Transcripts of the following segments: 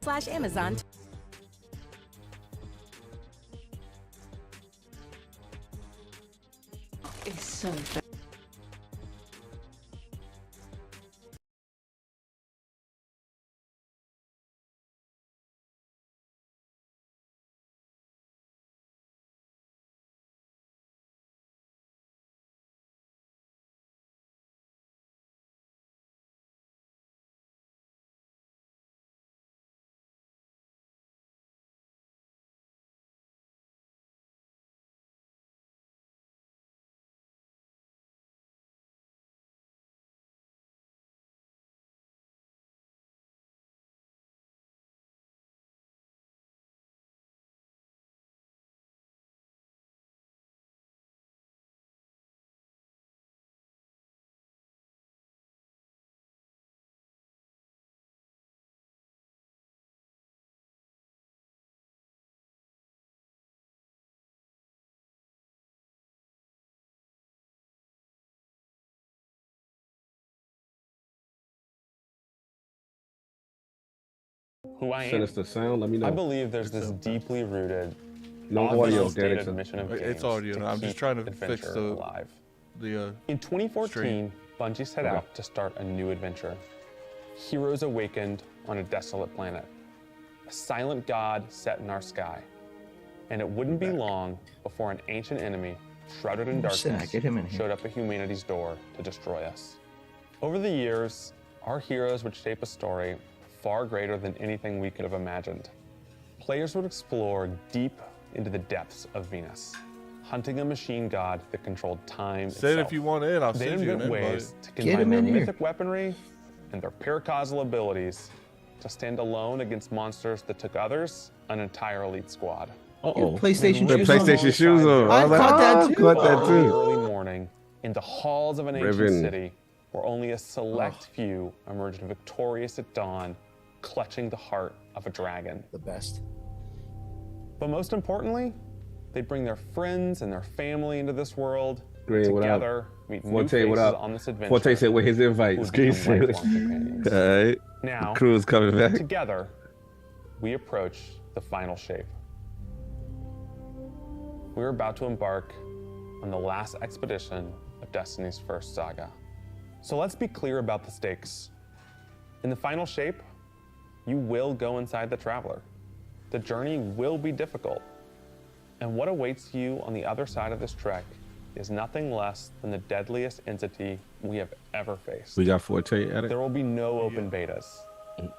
Amazon. It's so bad. Who I am. Sinister sound. Let me know. I believe there's this deeply rooted, No audio, stated Derek. mission of games It's audio. to I'm just keep trying to adventure fix the alive. the. In 2014, stream. Bungie set out to start a new adventure. Heroes awakened on a desolate planet. A silent god set in our sky. And it wouldn't be long before an ancient enemy, shrouded in darkness, Get him in here. showed up at humanity's door to destroy us. Over the years, our heroes would shape a story far greater than anything we could have imagined. Players would explore deep into the depths of Venus, hunting a machine god that controlled time Say it itself. if you want in. I'll They'd send you an invent invite. ways to Get him combine their in here. mythic weaponry and their paracausal abilities to stand alone against monsters that took others an entire elite squad. Uh-oh. PlayStation The shoes on. PlayStation shoes on. I caught that too. Caught that Early, too. early morning, in the halls of an ancient Riven. city, where only a select few emerged victorious at dawn, clutching the heart of a dragon. The best. But most importantly, they'd bring their friends and their family into this world, Green, what up? together, meet new Forte, what faces up? on this adventure. Forte said with his invite. who Screen become said. lifelong companions. Alright. Now, Crew's coming back. together, we approach the final shape. We're about to embark on the last expedition of Destiny's first saga. So let's be clear about the stakes. In the final shape, you will go inside the Traveler. The journey will be difficult. And what awaits you on the other side of this trek is nothing less than the deadliest entity we have ever faced. We got Forte at it. There will be no open betas.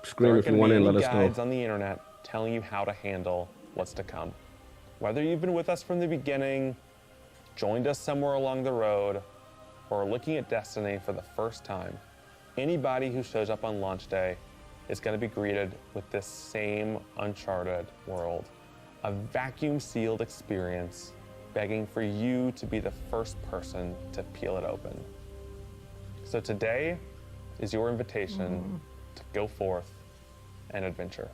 Scream if you want in, let us guides know. on the internet telling you how to handle what's to come. Whether you've been with us from the beginning, joined us somewhere along the road, or are looking at Destiny for the first time, anybody who shows up on launch day is going to be greeted with this same uncharted world. A vacuum-sealed experience begging for you to be the first person to peel it open. So today is your invitation to go forth and adventure.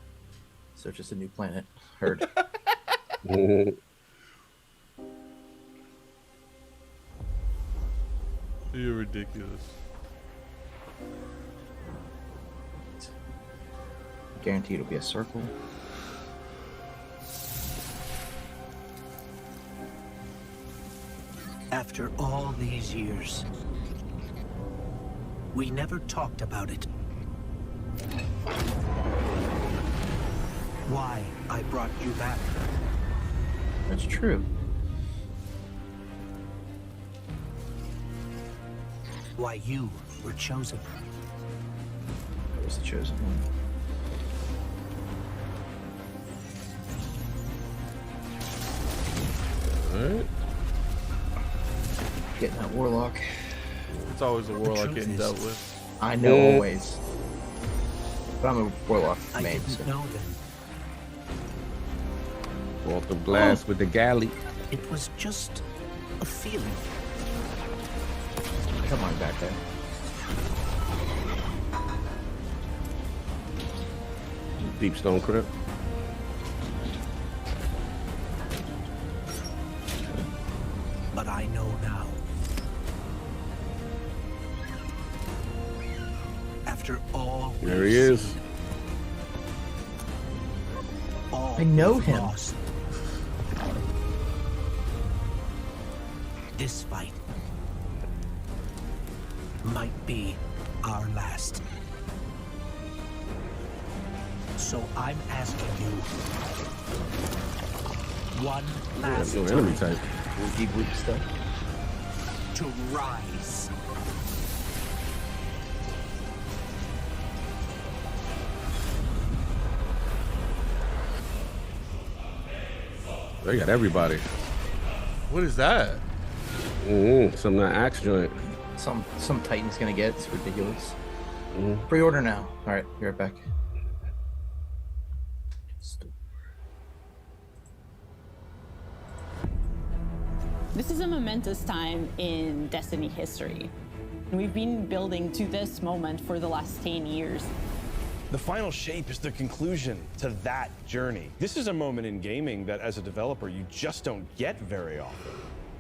So just a new planet. Heard. You're ridiculous. Guaranteed it'll be a circle. After all these years, we never talked about it. Why I brought you back. That's true. Why you were chosen. I was the chosen one. Alright. Getting that warlock. It's always a warlock truth getting is- dealt with. I know Yeah. always. But I'm a warlock I main. didn't So. know then. Off the blast with the galley. It was just a feeling. Come on back there. Deep Stone Crypt. But I know now. After all There we've he is. seen, all I know we've him. lost. This fight might be our last. So I'm asking you one last Your enemy time type. Woogie whoop stuff. to rise. They got everybody. What is that? Some of that axe joint. Some Titan's gonna get. It's ridiculous. Pre-order now. All right, be right back. This is a momentous time in Destiny history. We've been building to this moment for the last 10 years. The final shape is the conclusion to that journey. This is a moment in gaming that, as a developer, you just don't get very often.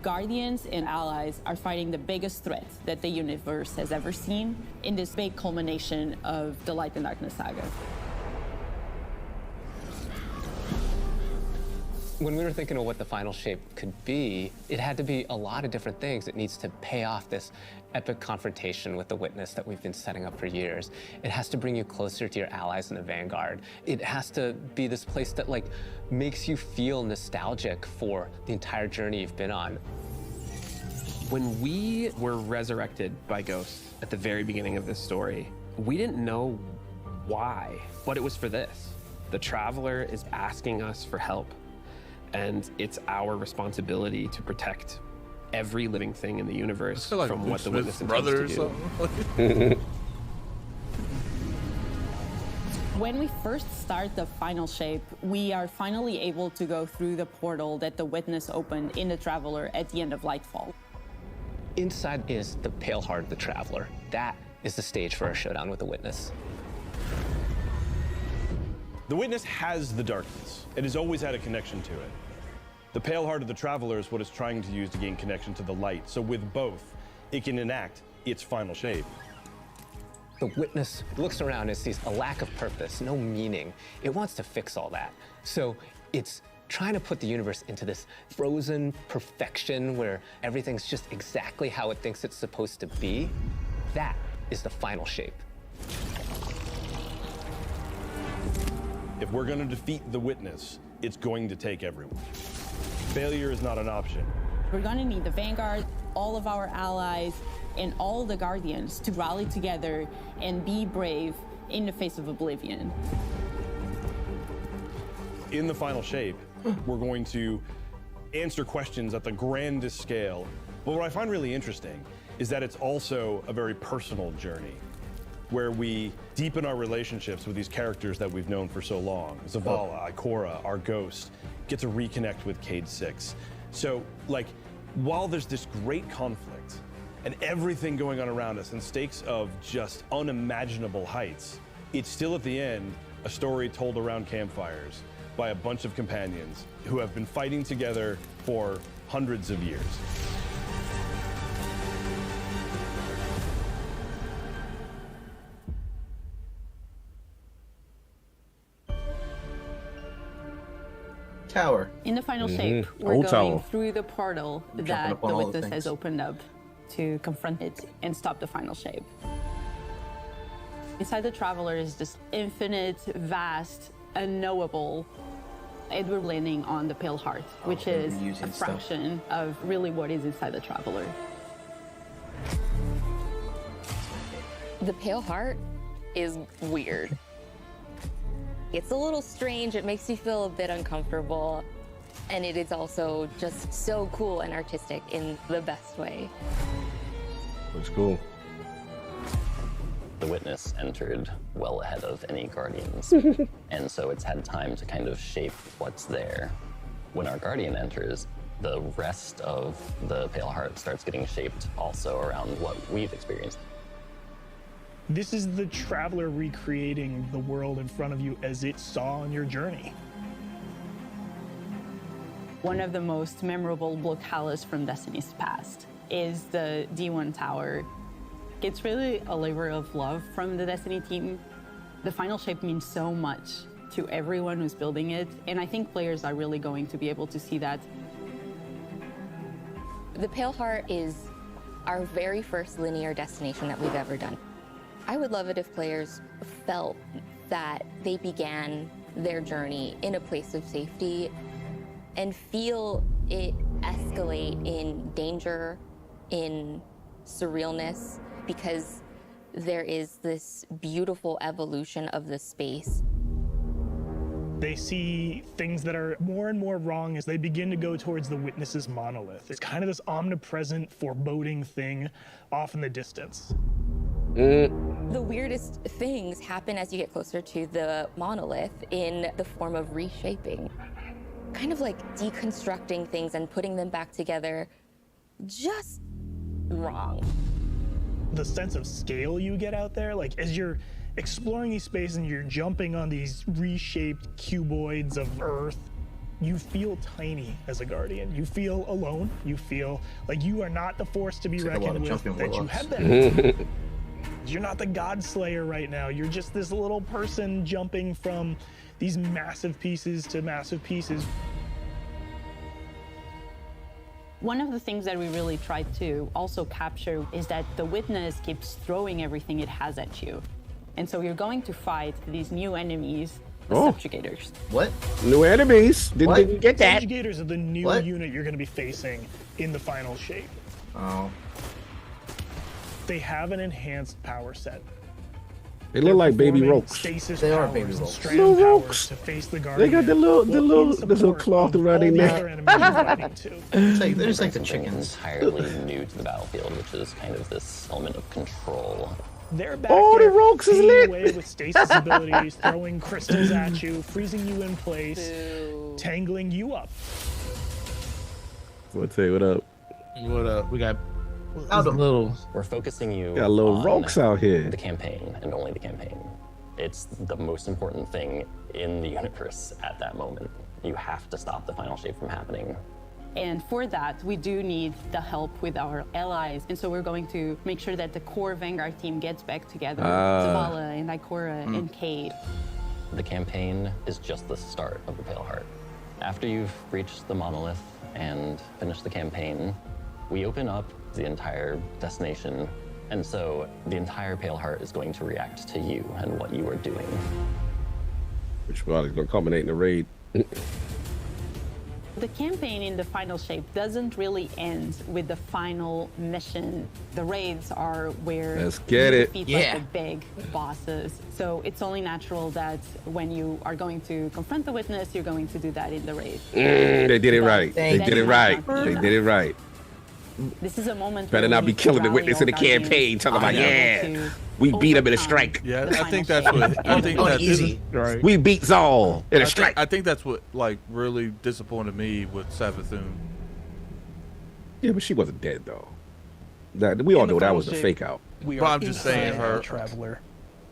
Guardians and allies are fighting the biggest threat that the universe has ever seen in this big culmination of the Light and Darkness saga. When we were thinking of what the final shape could be, it had to be a lot of different things. It needs to pay off this epic confrontation with the Witness that we've been setting up for years. It has to bring you closer to your allies in the Vanguard. It has to be this place that makes you feel nostalgic for the entire journey you've been on. When we were resurrected by Ghost at the very beginning of this story, we didn't know why, but it was for this. The Traveler is asking us for help. And it's our responsibility to protect every living thing in the universe Like from what the Luke Witness Smith's intends brother to or do. something. When we first start the final shape, we are finally able to go through the portal that the Witness opened in the Traveler at the end of Lightfall. Inside is the pale heart of the Traveler. That is the stage for our showdown with the Witness. The Witness has the darkness. It has always had a connection to it. The pale heart of the Traveler is what it's trying to use to gain connection to the light. So with both, it can enact its final shape. The Witness looks around and sees a lack of purpose, no meaning. It wants to fix all that. So it's trying to put the universe into this frozen perfection where everything's just exactly how it thinks it's supposed to be. That is the final shape. If we're going to defeat the Witness, it's going to take everyone. Failure is not an option. We're gonna need the Vanguard, all of our allies, and all the Guardians to rally together and be brave in the face of Oblivion. In the final shape, we're going to answer questions at the grandest scale. But what I find really interesting is that it's also a very personal journey where we deepen our relationships with these characters that we've known for so long. Zavala, Ikora, our Ghost, get to reconnect with Cade 6. So, while there's this great conflict and everything going on around us and stakes of just unimaginable heights, it's still at the end a story told around campfires by a bunch of companions who have been fighting together for hundreds of years. Tower. In the final shape, we're Old going tower. through the portal that up on the all the Witness things. has opened up to confront it and stop the final shape. Inside the Traveler is this infinite, vast, unknowable. And we're landing on the Pale Heart, which we're is reusing a stuff. fraction of really what is inside the Traveler. The Pale Heart is weird. It's a little strange, it makes you feel a bit uncomfortable, and it is also just so cool and artistic in the best way. Looks cool. The Witness entered well ahead of any Guardians, and so it's had time to kind of shape what's there. When our Guardian enters, the rest of the Pale Heart starts getting shaped also around what we've experienced. This is the Traveler recreating the world in front of you as it saw on your journey. One of the most memorable locales from Destiny's past is the D1 Tower. It's really a labor of love from the Destiny team. The final shape means so much to everyone who's building it, and I think players are really going to be able to see that. The Pale Heart is our very first linear destination that we've ever done. I would love it if players felt that they began their journey in a place of safety and feel it escalate in danger, in surrealness, because there is this beautiful evolution of the space. They see things that are more and more wrong as they begin to go towards the Witness's monolith. It's kind of this omnipresent, foreboding thing off in the distance. The weirdest things happen as you get closer to the monolith in the form of reshaping. Kind of like deconstructing things and putting them back together just wrong. The sense of scale you get out there, like as you're exploring these spaces and you're jumping on these reshaped cuboids of Earth, you feel tiny as a Guardian. You feel alone. You feel like you are not the force to be reckoned with, that you have that. You're not the God Slayer right now. You're just this little person jumping from these massive pieces to massive pieces. One of the things that we really tried to also capture is that the Witness keeps throwing everything it has at you. And so you're going to fight these new enemies, the subjugators. What? New enemies? Didn't get that. Subjugators are the new unit you're going to be facing in the final shape. Oh. They have an enhanced power set. They look like baby performing Rokes. stasis They are powers baby and Rokes. strand Little powers Rokes. to face the They Guardian. got the little cloth around their neck. They're just like the Something chickens. entirely new to the battlefield, which is kind of this element of control. They're back Oh, the there Rokes is beating lit. away with stasis abilities, throwing crystals at you, freezing you in place, tangling you up. What's hey, what up? What up? We got We're focusing you Got little on Rokes out here. the campaign and only the campaign. It's the most important thing in the universe at that moment. You have to stop the final shape from happening. And for that, we do need the help with our allies. And so we're going to make sure that the core Vanguard team gets back together. Zavala and Ikora and Cade. The campaign is just the start of the Pale Heart. After you've reached the monolith and finished the campaign, we open up the entire destination. And so the entire Pale Heart is going to react to you and what you are doing. Which probably is going to culminate in the raid. The campaign in the final shape doesn't really end with the final mission. The raids are where Let's get you it. defeat like the big bosses. So it's only natural that when you are going to confront the Witness, you're going to do that in the raid. They did it right. They did it right. They did it right. This is a moment Better where not we be need to killing the rally Witness in the all Guardians campaign. Talking about, to be able yeah, to we beat him in a overcome strike. Yeah, the I think final that's shape. what I think that's easy. right. We beat Zol in a strike. I think that's what like really disappointed me with Savathun. Yeah, but she wasn't dead though. That we all know that was a fake out. But I'm just saying her traveler.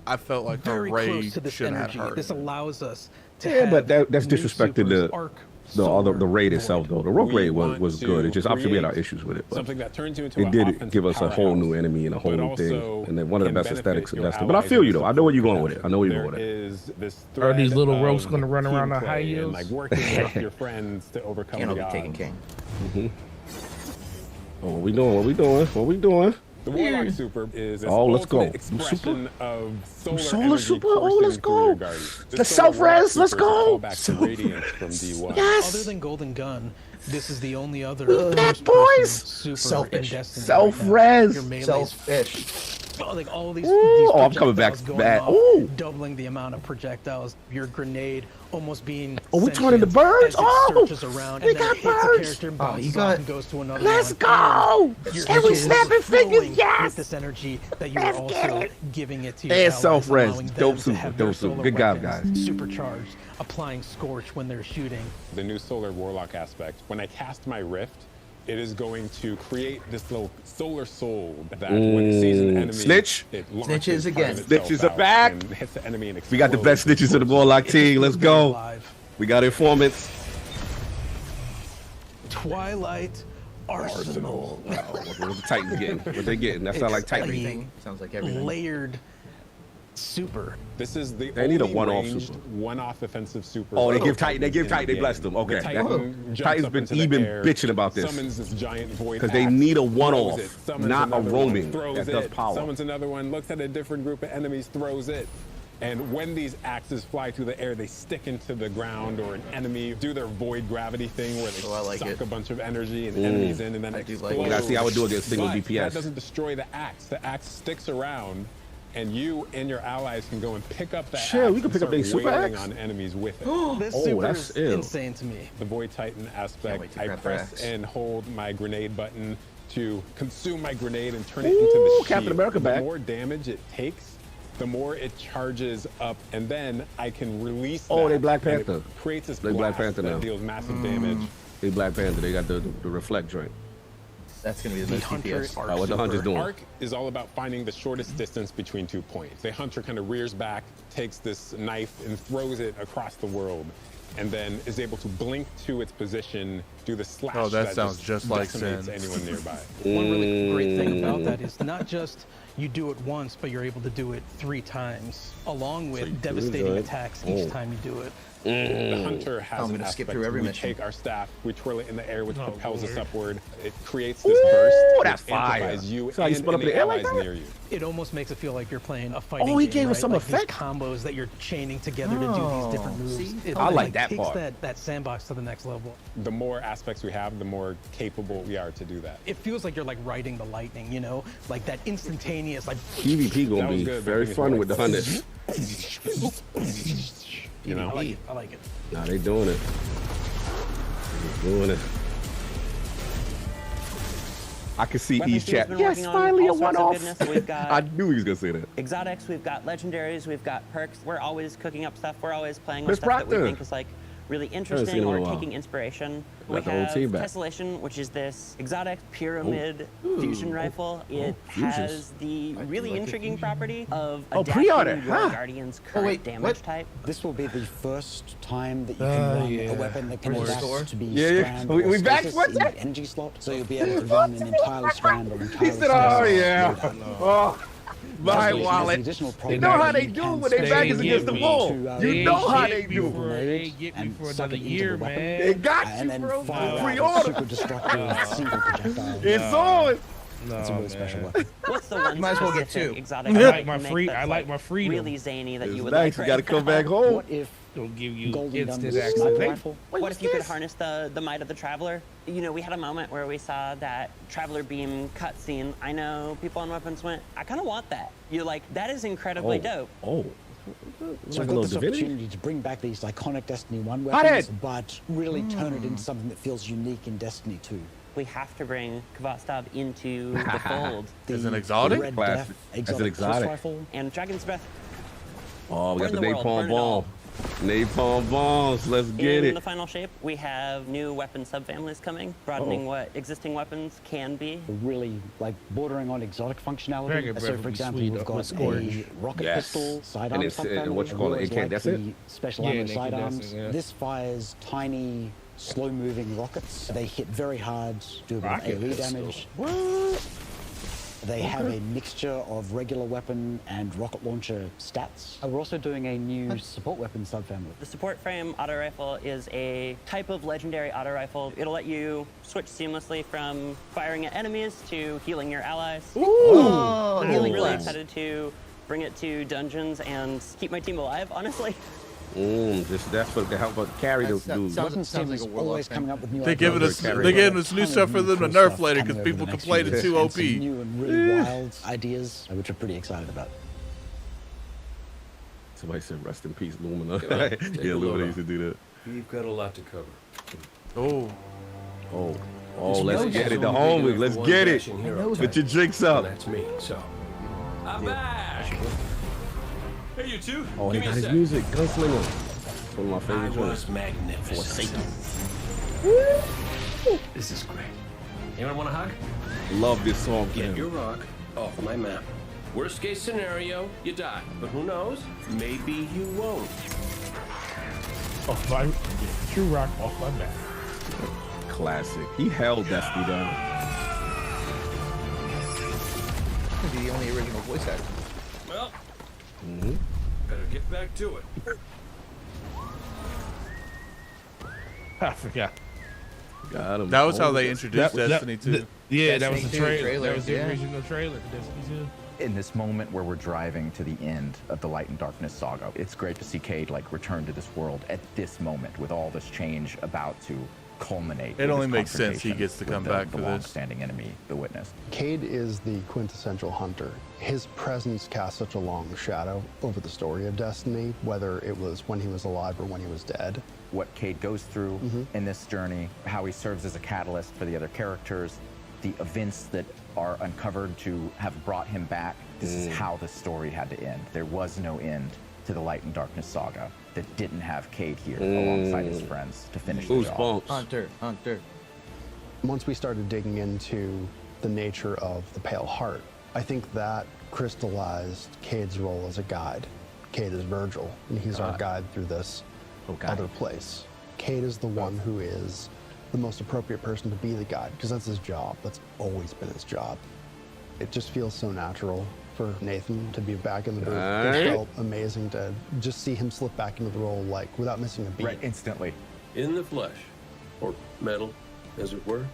I felt like her Very close raid to this shouldn't have energy. hurt. This allows us to Yeah, but have that's new disrespecting supers, Arc, the raid itself though. The Rogue We raid want was to good. It's just obviously we had our create issues with it. But something that turns you into it an did offensive give us a whole new powerhouse, enemy and a whole but new thing. also And then one of the can best benefit aesthetics in your Destiny. But I allies feel in you the though. I know where you're going support with it. I know where you're there going with it. is this Are these thread little of Rogues gonna run around team the high play and, heels? like working with your friends to overcome Can't the be taking odds. King. Oh, what we doing? What we doing? What we doing? The Warlock Super is this Oh, let's go. ultimate expression of solar, Solar energy Super? Oh, coursing let's through go. your Guardians. This The solar self-res, Warlock let's Super is a go. callback to Radiance from D1. Other than Golden Gun, this is the only other Back, first-person boys. super Selfish. in Destiny. Self-res. Your melee's Selfish. like all these. Ooh, oh, I'm coming back projectiles going bad. off, Ooh. doubling the amount of projectiles. Your grenade almost being. Oh, we turning to sentient birds? as it Oh, searches around we and then got hits a birds. character and Oh, bounces you off got- and goes to another Let's one. go. Your And we engine is snapping flowing fingers, yes. With this energy that you are Let's get also it. giving it to your And allies, self-res. allowing them Dope to super, have their dope super. solar Good job, weapons guys. Supercharged, applying Scorch when they're shooting. The new solar Warlock aspect. When I cast my Rift, it is going to create this little solar soul that when it sees an enemy, Snitch? it launches Snitches part again. of itself Snitches are out back. and hits the enemy and We got the best explodes. snitches in the Warlock team. Let's go. Live. We got informants. Twilight Arsenal. What the Titans getting? What they getting? That sound like Titan. Everything. Sounds like everything. Layered super. This is the They need a only one-off ranged, super. one-off offensive super. Oh, they for give Titan. They give Titans Titan. They in the blessed game. them. Okay. The Titan jumps Titan's up been into the even air, bitching about this. Summons this giant void because they axe, need a throws one-off, it, summons not a another one, roaming throws that does it, power. Summons another one, looks at a different group of enemies, throws it. And when these axes fly through the air, they stick into the ground or an enemy, do their void gravity thing where they suck a bunch of energy and enemies in and then explode. You gotta see how it do against single But DPS. that doesn't destroy the axe. The axe sticks around, and you and your allies can go and pick up that axe. Shit, we can pick and up their start super wailing axe? on enemies with it. This Oh, super that's is ill. insane to me. The Void Titan aspect, I grab that press axe. and hold my grenade button to consume my grenade and turn it into the shield. Captain America back. The more damage it takes, the more it charges up, and then I can release that. Oh, they Black and it Panther. creates this They Black blast Panther that now. deals massive damage. They Black Panther. They got the reflect joint. That's gonna be the The best hunter DPS. What the hunter's doing? Arc is all about finding the shortest distance between 2 points. The hunter kind of rears back, takes this knife and throws it across the world, and then is able to blink to its position, do the slash. Oh, that sounds just like decimates Sin. anyone nearby. One really great thing about that is not just you do it once, but you're able to do it 3 times, along with devastating attacks each time you do it. The hunter has I'm an gonna skip aspect. through every we mission. take our staff, we twirl it in the air, which propels us Lord. upward. It creates this burst. that's which amplifies fire. you So how you and split up any in the air like allies that? near you. It almost makes it feel like you're playing a fighting Oh, he game, gave us right? some like effect? These combos that you're chaining together to do these different moves. see? It I like that takes part. that sandbox to the next level. The more aspects we have, the more capable we are to do that. It feels like you're like riding the lightning, you know? Like that instantaneous, like PvP gonna That was be good, very but fun with the hunter. You know? I like it. I like it. Nah, they doing it. They doing it. I can see Weapons each team's chat. been Yes, working on finally a all sorts of one-off. goodness. We've got I knew he was gonna say that. exotics, we've got legendaries, we've got perks. We're always cooking up stuff. We're always playing with Miss stuff that Proctor. we think is like really seen interesting him in a or while. taking inspiration. Got We the whole have team back. Tessellation, which is this exotic pyramid fusion rifle. It fusions. has the really intriguing property of Oh, adapting pre-order, your huh? guardian's current damage type. This will be the first time that you can run a weapon that can Where's the adapt store? to be Yeah, yeah. scrambled We or back? status What's in the that? energy slot. So you'll be able to run an entirely scrambled, entirely He said, "Oh status yeah, loadout. oh, my There's wallet." additional You problem know how that they you do can when they stay back is against the to, wall. You know how they do. They get me for suck another it into year, the weapon, man. They got you, and then bro. fire out Pre-order. super destructive single projectile. It's on. It's a really special weapon. What's the one Might as well get specific 2. exotic I that like you my can make free. that's, I like my freedom. really zany that It's you would nice. like You gotta come back home. What if Don't give you Golden instant Gun's access. sniper They- rifle? What if you could harness the might of the Traveler? You know, we had a moment where we saw that Traveler beam cutscene. I know people on Weapons went, I kind of want that. You're like, that is incredibly dope. Oh. So I've got this opportunity to bring back these iconic Destiny 1 Hot weapons, head. but really turn it into something that feels unique in Destiny 2. We have to bring Kvastov into the fold. As an exotic? Red Classic. Death, As an exotic pulse exotic. rifle. And Dragon's Breath. Oh, we got the Burn the world, napalm burn it all. bomb. Napalm bombs. Let's get In it. the final shape, we have new weapon subfamilies coming, broadening what existing weapons can be. Really, like, bordering on exotic functionality. Dragon Breath So, would for be example, sweet we've up got with Scourge. a rocket Yes. pistol, And sidearm it's, subfamily. what you call it, I've always liked incandescent? the special Yeah, armor and sidearms. incandescent, yeah. This fires tiny, slow-moving rockets. They hit very hard, do a bit of Rocket AoE pistol. damage. They have a mixture of regular weapon and rocket launcher stats. We're also doing a new support weapon subfamily. The support frame auto rifle is a type of legendary auto rifle. It'll let you switch seamlessly from firing at enemies to healing your allies. Oh, I'm healing really class. excited to bring it to dungeons and keep my team alive, honestly. Just that's what to help us carry the dudes. Weapons team is always coming up with new They giving us ideas. they giving us new Ton stuff of for them to cool nerf stuff later coming because over people the next complain few it's years, too and some OP. new and really wild ideas, which we're pretty excited about. Somebody said, "Rest in peace, Lumina." Take Yeah, a Lumina load used to do that. We've got a lot to cover. Oh. Oh, let's get it. The home week. Let's get it. Put your drinks up. That's me. So I'm back. Hey, you two. Oh, he Give me got a his sec. music. Gunslinger. It's one of my I favorite was joints. magnificent. Forsaken. This is great. Anyone want a hug? Love this song. Get man. your rock off my map. Worst case scenario, you die. But who knows? Maybe you won't. Off my true rock off my back. Classic. He held Destiny down. The only original voice actor. Well, Back to it. I forgot. Got him. That was how they introduced Destiny 2. Yeah, that was the Destiny 2 trailer. That was the yeah. original trailer for Destiny 2. In this moment where we're driving to the end of the Light and Darkness saga, it's great to see Cade like return to this world at this moment with all this change about to culminate. It only makes sense he gets to come back for the this. long-standing enemy, the Witness. Cade is the quintessential hunter. His presence casts such a long shadow over the story of Destiny, whether it was when he was alive or when he was dead. What Cade goes through in this journey, how he serves as a catalyst for the other characters, the events that are uncovered to have brought him back. This is how the story had to end. There was no end to the Light and Darkness saga that didn't have Cade here alongside his friends to finish the job. Hunter. Once we started digging into the nature of the Pale Heart, I think that crystallized Cade's role as a guide. Cade is Virgil, and he's our guide through this other place. Cade is the one who is the most appropriate person to be the guide, because that's his job. That's always been his job. It just feels so natural for Nathan to be back in the booth. It felt amazing to just see him slip back into the role, like, without missing a beat. Right, instantly. In the flesh, or metal, as it were.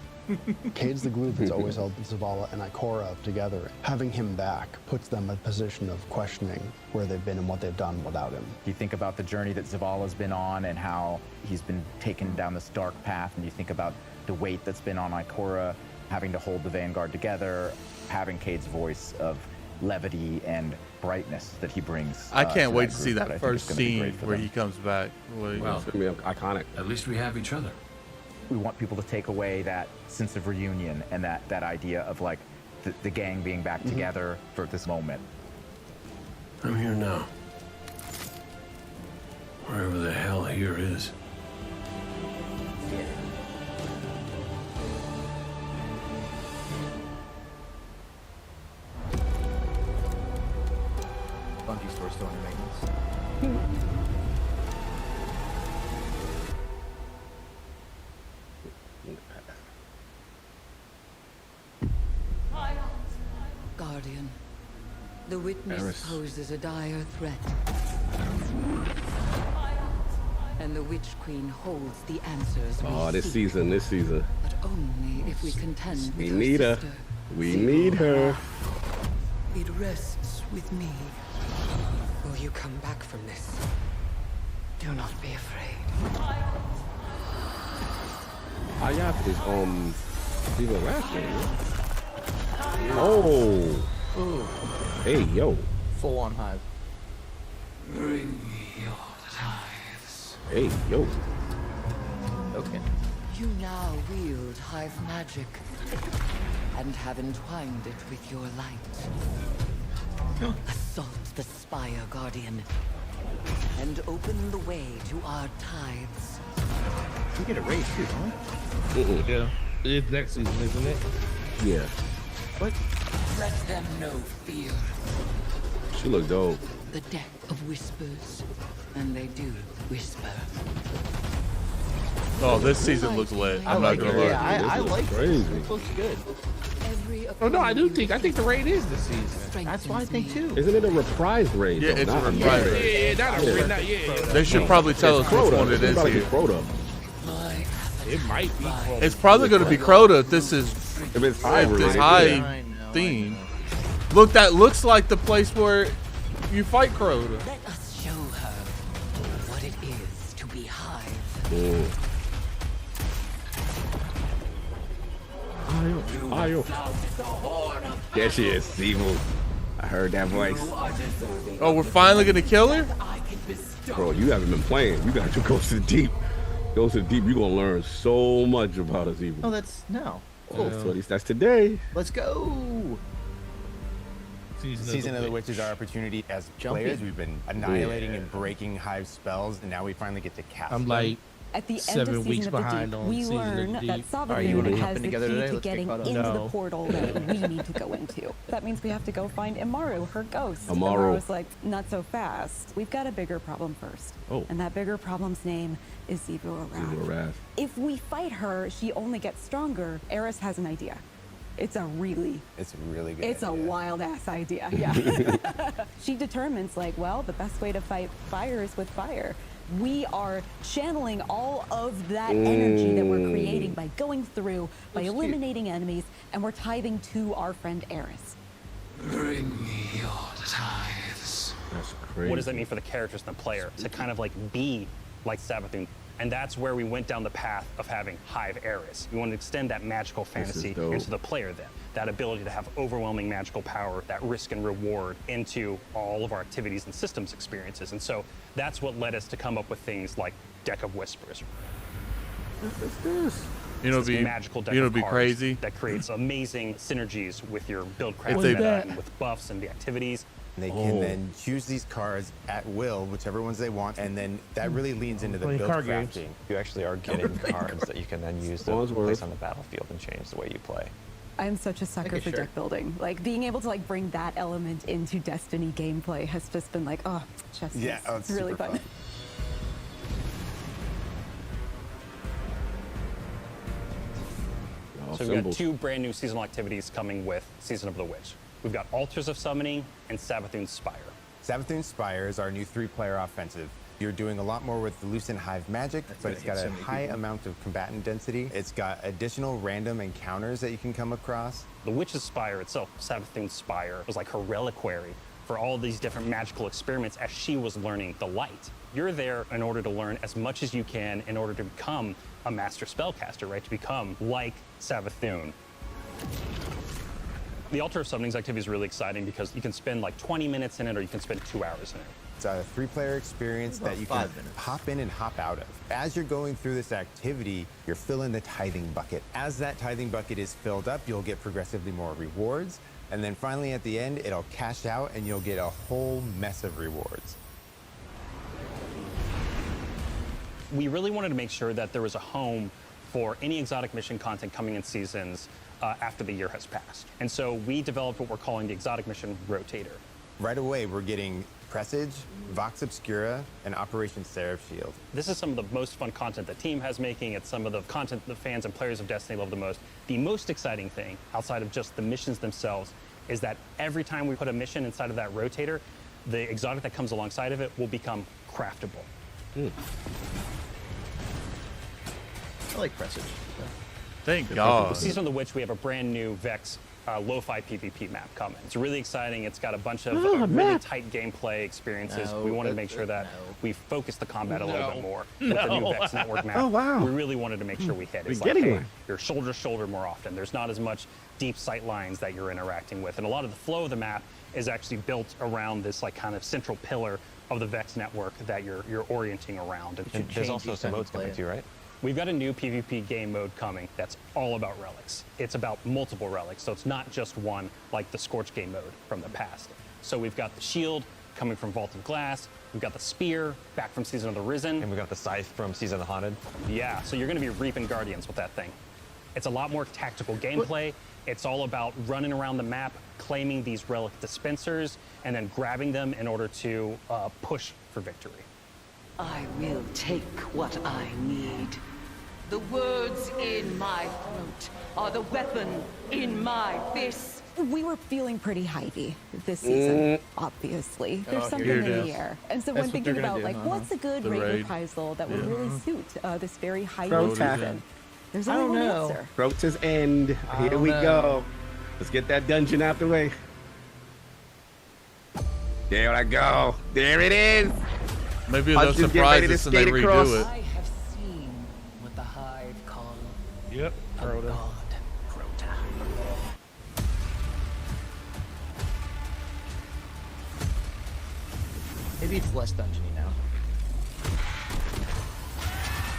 Cade's the glue that's always held Zavala and Ikora together. Having him back puts them in a position of questioning where they've been and what they've done without him. You think about the journey that Zavala's been on and how he's been taken down this dark path, and you think about the weight that's been on Ikora, having to hold the Vanguard together, having Cade's voice of levity and brightness that he brings. I can't wait to group, see but I that think first it's gonna be scene great for where them. he comes back. Wow. It's gonna be iconic. At least we have each other. We want people to take away that sense of reunion and that idea of like the gang being back together for this moment. I'm here now. Wherever the hell here is. Bungie store still under maintenance. Guardian, the Witness Eris. poses a dire threat. And the Witch Queen holds the answers we This seek. season. But only if we contend We with need her her. sister. We need her. It rests with me. Will you come back from this? Do not be afraid. Ayaf is Steven last name. Oh. Hey yo. Full on hive. Bring me your tithes. Hey yo. Okay. You now wield hive magic and have entwined it with your light. Assault the spire, Guardian, and open the way to our tithes. We get a raise too, don't we? Yeah. It's next season, isn't it? Yeah. What? Let them know fear. She look dope. The deck of whispers, and they do whisper. Oh, this season looks lit. I'm not gonna lie. Yeah, I like crazy. it. It looks good. Oh no, I think the raid is this season. That's what I think too. Isn't it a reprise raid? Yeah, though? it's a Not reprise raid. raid. Yeah, not a raid, not yet. They should probably tell us which one it is It's here. Crota. It might be. It's probably going to be Crota if this is If it's high, this rated, high yeah. theme. Look, that looks like the place where you fight Crota. Let us show her what it is to be hive. Ayo. There she is, evil. I heard that voice. Oh, we're finally going to kill her? Bro, you haven't been playing. You got to go to the deep. Go to the deep. You're going to learn so much about us, evil. Oh, that's no. Cool. So at least that's today. Let's go. Season of the Witch is our opportunity as players. We've been annihilating and breaking Hive spells, and now we finally get to cast I'm them. like At the end 7 of weeks Season of the behind Deep, on we Season of the learn that Deep. Are you Sovereign gonna has happen the together key today? to Let's get getting caught up. into No. the portal that we need to go into. That means we have to go find Imaru, her ghost. Amaru. Imaru's like, not so fast. We've got a bigger problem first. Oh. And that bigger problem's name is Zebra Evil Wrath. If we fight her, she only gets stronger. Eris has an idea. It's a really good It's a idea. wild ass idea. Yeah. She determines like, well, the best way to fight fire is with fire. We are channeling all of that energy that we're creating by going through, by eliminating enemies, and we're tithing to our friend Eris. Bring me your tithes. That's crazy. What does that mean for the characters and the player to kind of like be like Savathun? And that's where we went down the path of having Hive Eris. We want to extend that magical fantasy into the player then. That ability to have overwhelming magical power, that risk and reward into all of our activities and systems experiences. And so that's what led us to come up with things like Deck of Whispers. You know, It's this magical deck of be cards crazy. that creates amazing synergies with your build craft If they- meta and with buffs and the activities. They can then choose these cards at will, whichever ones they want, and then that really leans into the build crafting. You actually are getting cards that you can then use to place on the battlefield and change the way you play. I'm such a sucker for deck building. Like being able to like bring that element into Destiny gameplay has just been like, oh, just it's really fun. So we've got 2 brand new seasonal activities coming with Season of the Witch. We've got Altars of Summoning and Savathun's Spire. Savathun's Spire is our new 3-player offensive. You're doing a lot more with the Lucent Hive magic, but it's got a high amount of combatant density. It's got additional random encounters that you can come across. The Witch's Spire itself, Savathun's Spire, was like her reliquary for all these different magical experiments as she was learning the light. You're there in order to learn as much as you can in order to become a master spellcaster, right? To become like Savathun. The Altar of Summoning's activity is really exciting because you can spend like 20 minutes in it or you can spend 2 hours in it. It's a 3-player experience that you can hop in and hop out of. As you're going through this activity, you're filling the tithing bucket. As that tithing bucket is filled up, you'll get progressively more rewards. And then finally at the end, it'll cash out and you'll get a whole mess of rewards. We really wanted to make sure that there was a home for any exotic mission content coming in seasons after the year has passed. And so we developed what we're calling the Exotic Mission Rotator. Right away, we're getting Presage, Vox Obscura, and Operation Seraph Shield. This is some of the most fun content the team has making. It's some of the content the fans and players of Destiny love the most. The most exciting thing, outside of just the missions themselves, is that every time we put a mission inside of that rotator, the exotic that comes alongside of it will become craftable. I like Presage. Thank God. With Season of the Witch, we have a brand new Vex lo-fi PvP map coming. It's really exciting. It's got a bunch of really tight gameplay experiences. We wanted to make sure that we focused the combat a little bit more with the new Vex network map. Oh, wow. We really wanted to make sure we hit. It's We're like, getting hey, one. you're shoulder to shoulder more often. There's not as much deep sight lines that you're interacting with. And a lot of the flow of the map is actually built around this like kind of central pillar of the Vex network that you're orienting around. And there's also some modes coming too, right? We've got a new PvP game mode coming that's all about relics. It's about multiple relics, so it's not just one like the Scorch game mode from the past. So we've got the shield coming from Vaulted Glass, we've got the spear back from Season of the Risen. And we've got the scythe from Season of the Haunted. Yeah, so you're gonna be reaping Guardians with that thing. It's a lot more tactical gameplay. It's all about running around the map, claiming these relic dispensers, and then grabbing them in order to push for victory. I will take what I need. The words in my throat are the weapon in my fist. We were feeling pretty hypey this season, obviously. There's something in the air. And so when thinking about like what's a good raid reprisal that would really suit this very hypey season, there's only one answer. Rota's end. Here we go. Let's get that dungeon out the way. There I go. There it is. Maybe they'll surprise us and they redo it. I have seen what the Hive call a god, Crota. Maybe it's less dungeony now.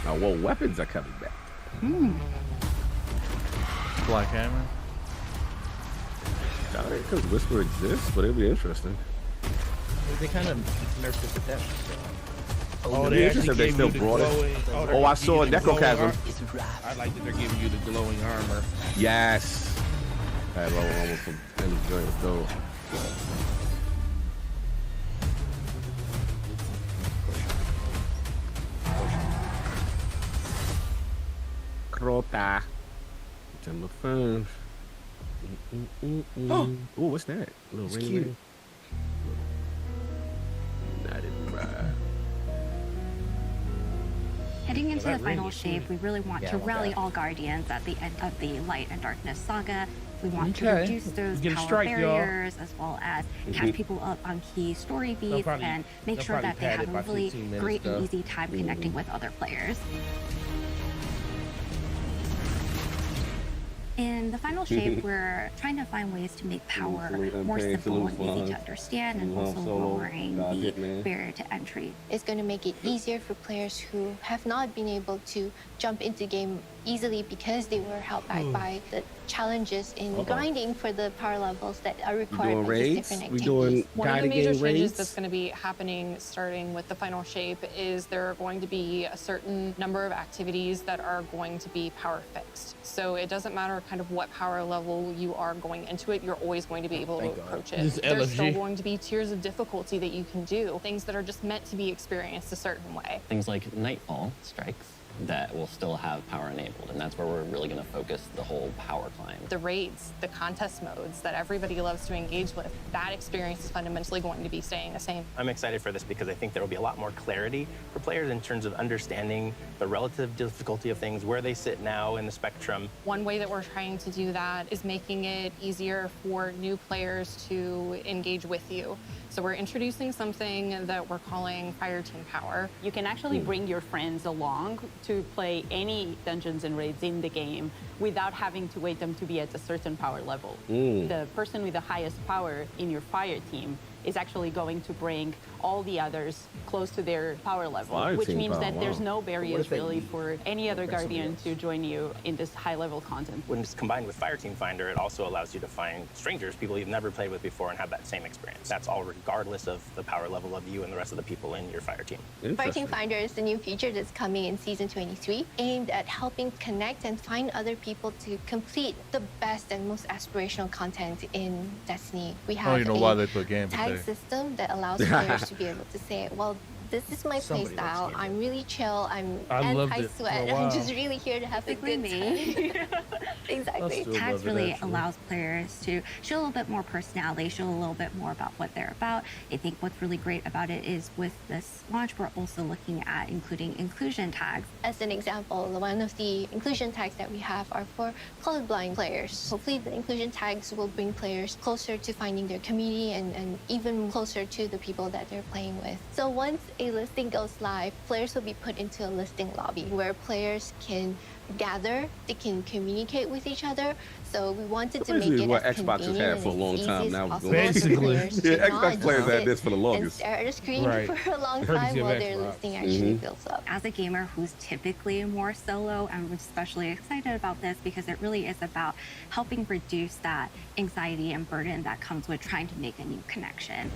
Oh, well, weapons are coming back. Black Hammer. Because Whisper exists, but it'll be interesting. They kind of nerfed it to death. So. Oh, It'd they be actually interesting if they gave still you the brought glowing. it. They're Oh, I giving saw a you the glowing Necrochasm. armor. I like that they're giving you the glowing armor. Yes. I had almost enjoy it though. Crota. Timber Fence. Oh, what's that? A little It's ring cute. ring. Not in my. Heading into that the final ring is shape, we really want Yeah, I to want rally that. all Guardians at the end of the Light and Darkness saga. We want to Okay. reduce those Get a power strike, y'all. barriers as well as catch people up on key story beats probably- and make they'll sure probably that they pad have it a by really 15 minutes, great and though. easy time connecting with other players. In the final shape, we're trying to find ways to make power more simple and easy to understand and also lowering the barrier to entry. It's going to make it easier for players who have not been able to jump into game easily because they were held back by the challenges in grinding for the power levels that are required by these different activities. One of the major changes that's going to be happening starting with the final shape is there are going to be a certain number of activities that are going to be power fixed. So it doesn't matter kind of what power level you are going into it, you're always going to be able to approach it. This is There's still LFG. going to be tiers of difficulty that you can do, things that are just meant to be experienced a certain way. Things like Nightfall strikes that will still have power enabled, and that's where we're really going to focus the whole power climb. The raids, the contest modes that everybody loves to engage with, that experience is fundamentally going to be staying the same. I'm excited for this because I think there will be a lot more clarity for players in terms of understanding the relative difficulty of things, where they sit now in the spectrum. One way that we're trying to do that is making it easier for new players to engage with you. So we're introducing something that we're calling fireteam power. You can actually bring your friends along to play any dungeons and raids in the game without having to wait them to be at a certain power level. The person with the highest power in your fire team is actually going to bring all the others close to their power level, Fire which team means power, that there's wow. no What barriers if they really for any other bring somebody guardian else? to join you in this high-level content. When it's combined with Fireteam Finder, it also allows you to find strangers, people you've never played with before, and have that same experience. That's all regardless of the power level of you and the rest of the people in your fire team. Fireteam Finder is the new feature that's coming in Season 23, aimed at helping connect and find other people to complete the best and most aspirational content in Destiny. We I don't have even know why they put gameplay tag there. system that allows players to be able to say, well, this is my play Somebody style. likes I'm really chill. I'm I loved it for a anti-sweat. while. I'm just really here to have a good time. Exactly. Still Tags love it, really actually. allows players to show a little bit more personality, show a little bit more about what they're about. I think what's really great about it is with this launch, we're also looking at including inclusion tags. As an example, one of the inclusion tags that we have are for colorblind players. Hopefully the inclusion tags will bring players closer to finding their community and even closer to the people that they're playing with. So once a listing goes live, players will be put into a listing lobby where players can gather, they can communicate with each other. So we wanted to make Basically it what as Xbox has convenient had and for a as long easy time as now. possible Going for Basically. players to Yeah, not Xbox players just had sit this for the and longest. stare at a screen Right. for a long Courtesy time of while their Xbox. listing actually builds up. As a gamer who's typically more solo, I'm especially excited about this because it really is about helping reduce that anxiety and burden that comes with trying to make a new connection.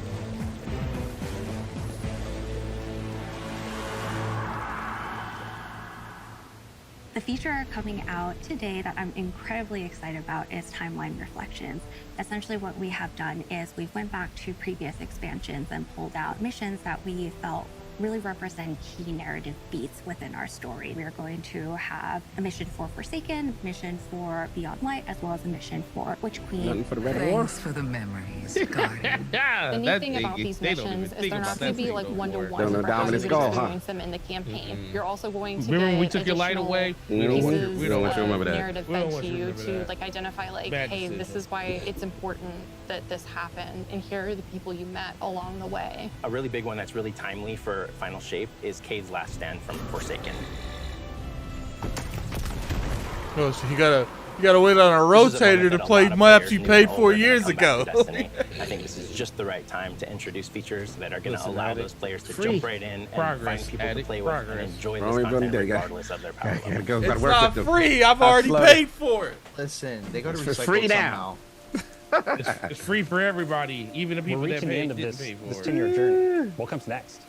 The feature coming out today that I'm incredibly excited about is Timeline Reflections. Essentially what we have done is we went back to previous expansions and pulled out missions that we felt really represent key narrative beats within our story. We are going to have a mission for Forsaken, a mission for Beyond Light, as well as a mission for Witch Queen. Nothing for the Red War. Thanks for the memories, Guardian. The neat thing about these missions is they're not going to be like one-to-one Don't know for how you Dominic's would goal, huh? experience them in the campaign. You're also going to Remember when get we took your light additional away? We don't want you- pieces we don't want you to of remember that. narrative We don't fed want to you to you remember to that. like identify like, Bad hey, this decision. is why it's important that this happened, and here are the people you met along the way. A really big one that's really timely for Final Shape is Cade's Last Stand from Forsaken. Oh, so you gotta wait on a This is a rotator moment to that a play lot of maps players you knew paid and for older years come back to ago. Destiny. I think this is just the right time to introduce features that are going to Listen, allow addict. those players to Free. jump right in and Progress, find people to addict. play with Progress. and enjoy We're this only content building day, guy. regardless of their power level. It goes, It's gotta work not with them. free. I've already slow. paid for it. Listen, they go to It's recycle free somehow. now. It's free for everybody, even the people We're that reaching the paid end of didn't this, pay for this it. 10-year journey. What comes next?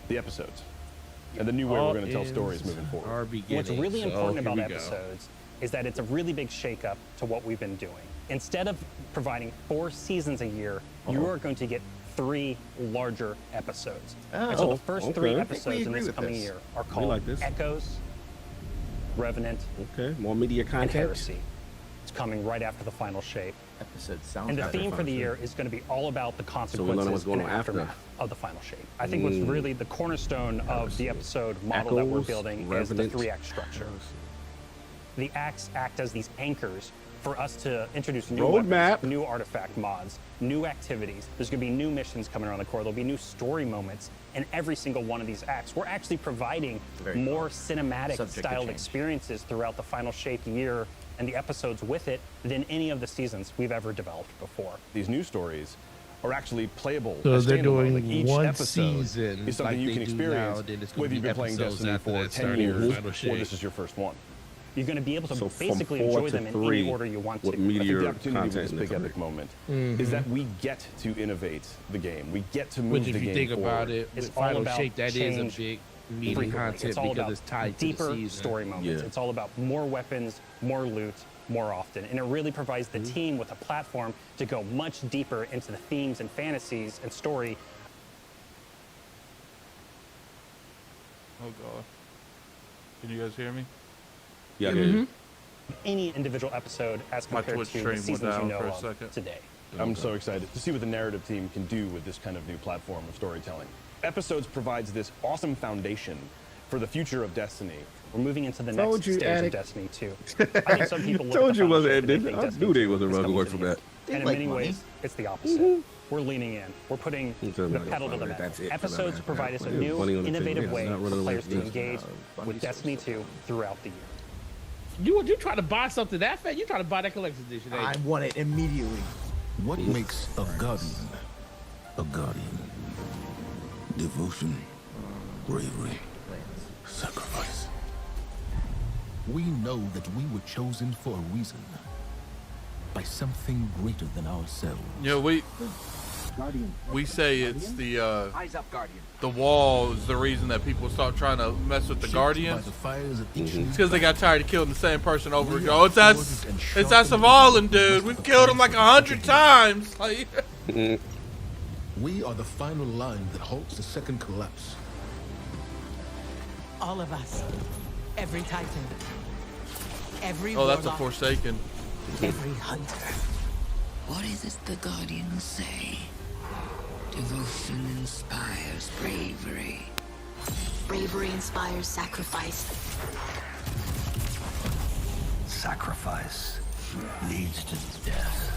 The episodes. And the new way we're going to tell stories moving forward. Our beginning. What's really So, important here about we go. episodes is that it's a really big shakeup to what we've been doing. Instead of providing 4 seasons a year, you are going to get 3 larger episodes. And so the first 3 okay. episodes in this coming year are called like this. Echoes, Revenant, Okay, more media and content. Heresy. coming right after the final shape. Episode sounds And the after theme for the final year is going to be all about the consequences what's going and on after. aftermath of the final shape. I think what's really the cornerstone of the episode model that we're Echoes, building is the Revenant. 3-act structure. The acts act as these anchors for us to introduce new Roadmap. weapons, new artifact mods, new activities. There's going to be new missions coming around the core. There'll be new story moments in every single one of these acts. We're actually providing more cinematic styled experiences throughout the final shape year and the episodes with it than any of the seasons we've ever developed before. These new stories are actually playable. So as they're standalone. doing Like each one episode season is something like you they can do now, experience, then it's gonna whether you've be been playing episodes Destiny after for that 10 starting years Final or Shape. this is your first one. You're going to be able to So from basically 4 enjoy to them in 3 any order you want with to. I think meteor the opportunity with this content big in epic moment Mhm. is that we get to innovate the game. We get to move Which, the if game you think forward. about it, It's with all Final about Shape, that is change a big meaty frequently. content It's all because about it's tied deeper to the season. story moments. Yeah. It's all about more weapons, more loot, more often. And it really provides the team with a platform to go much deeper into the themes and fantasies and story. Oh god. Can you guys hear me? Yeah, I hear you. Any individual episode as My compared Twitch to the stream went seasons you down know for a of second. today. I'm so excited to see what the narrative team can do with this kind of new platform of storytelling. Episodes provides this awesome foundation for the future of Destiny. We're moving into the Told next you, stage Attic. of Destiny 2. I think some people look Told at the you final wasn't shape and they ending. think I Destiny knew they 2 wasn't is running coming away to from the that. end. They And in like many money. ways, it's the opposite. We're leaning in. We're putting It's the not pedal to the funny. metal. That's it. Episodes That's provide us a it. new, Funny on the innovative thing. way It's not for running away players from to this. engage with Destiny 2 throughout the year. You trying to buy something that fat? You trying to buy that collector's edition? I want it immediately. What makes a guardian a guardian? Devotion, bravery, sacrifice. We know that we were chosen for a reason. By something greater than ourselves. Yeah, we say it's the Eyes up, Guardian. the wall is the reason that people start trying to mess with the Guardians. By the fires of It's because they got tired of killing the same person over and over. It's that Savalan dude. We've killed him like 100 times. Like, We are the final line that halts the second collapse. All of us. Every Titan. Every oh, that's a warlock, Forsaken. every hunter. What is it the Guardians say? Devotion inspires bravery. Bravery inspires sacrifice. Sacrifice leads to death.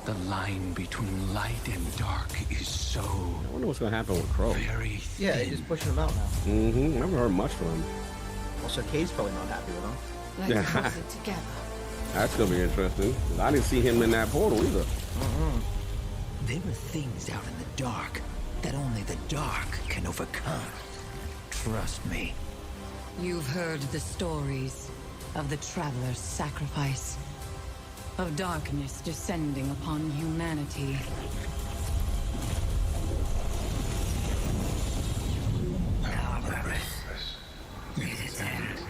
The line between light and dark is so I wonder what's gonna happen with Crow. very thin. Yeah, they're just pushing him out now. Mm-hmm. I haven't heard much from him. Also, Kay's probably not happy with him. Let's close it together. That's gonna be interesting. I didn't see him in that portal either. There were things out in the dark that only the dark can overcome. Trust me. You've heard the stories of the traveler's sacrifice, of darkness descending upon humanity. Now the breath. Let it end.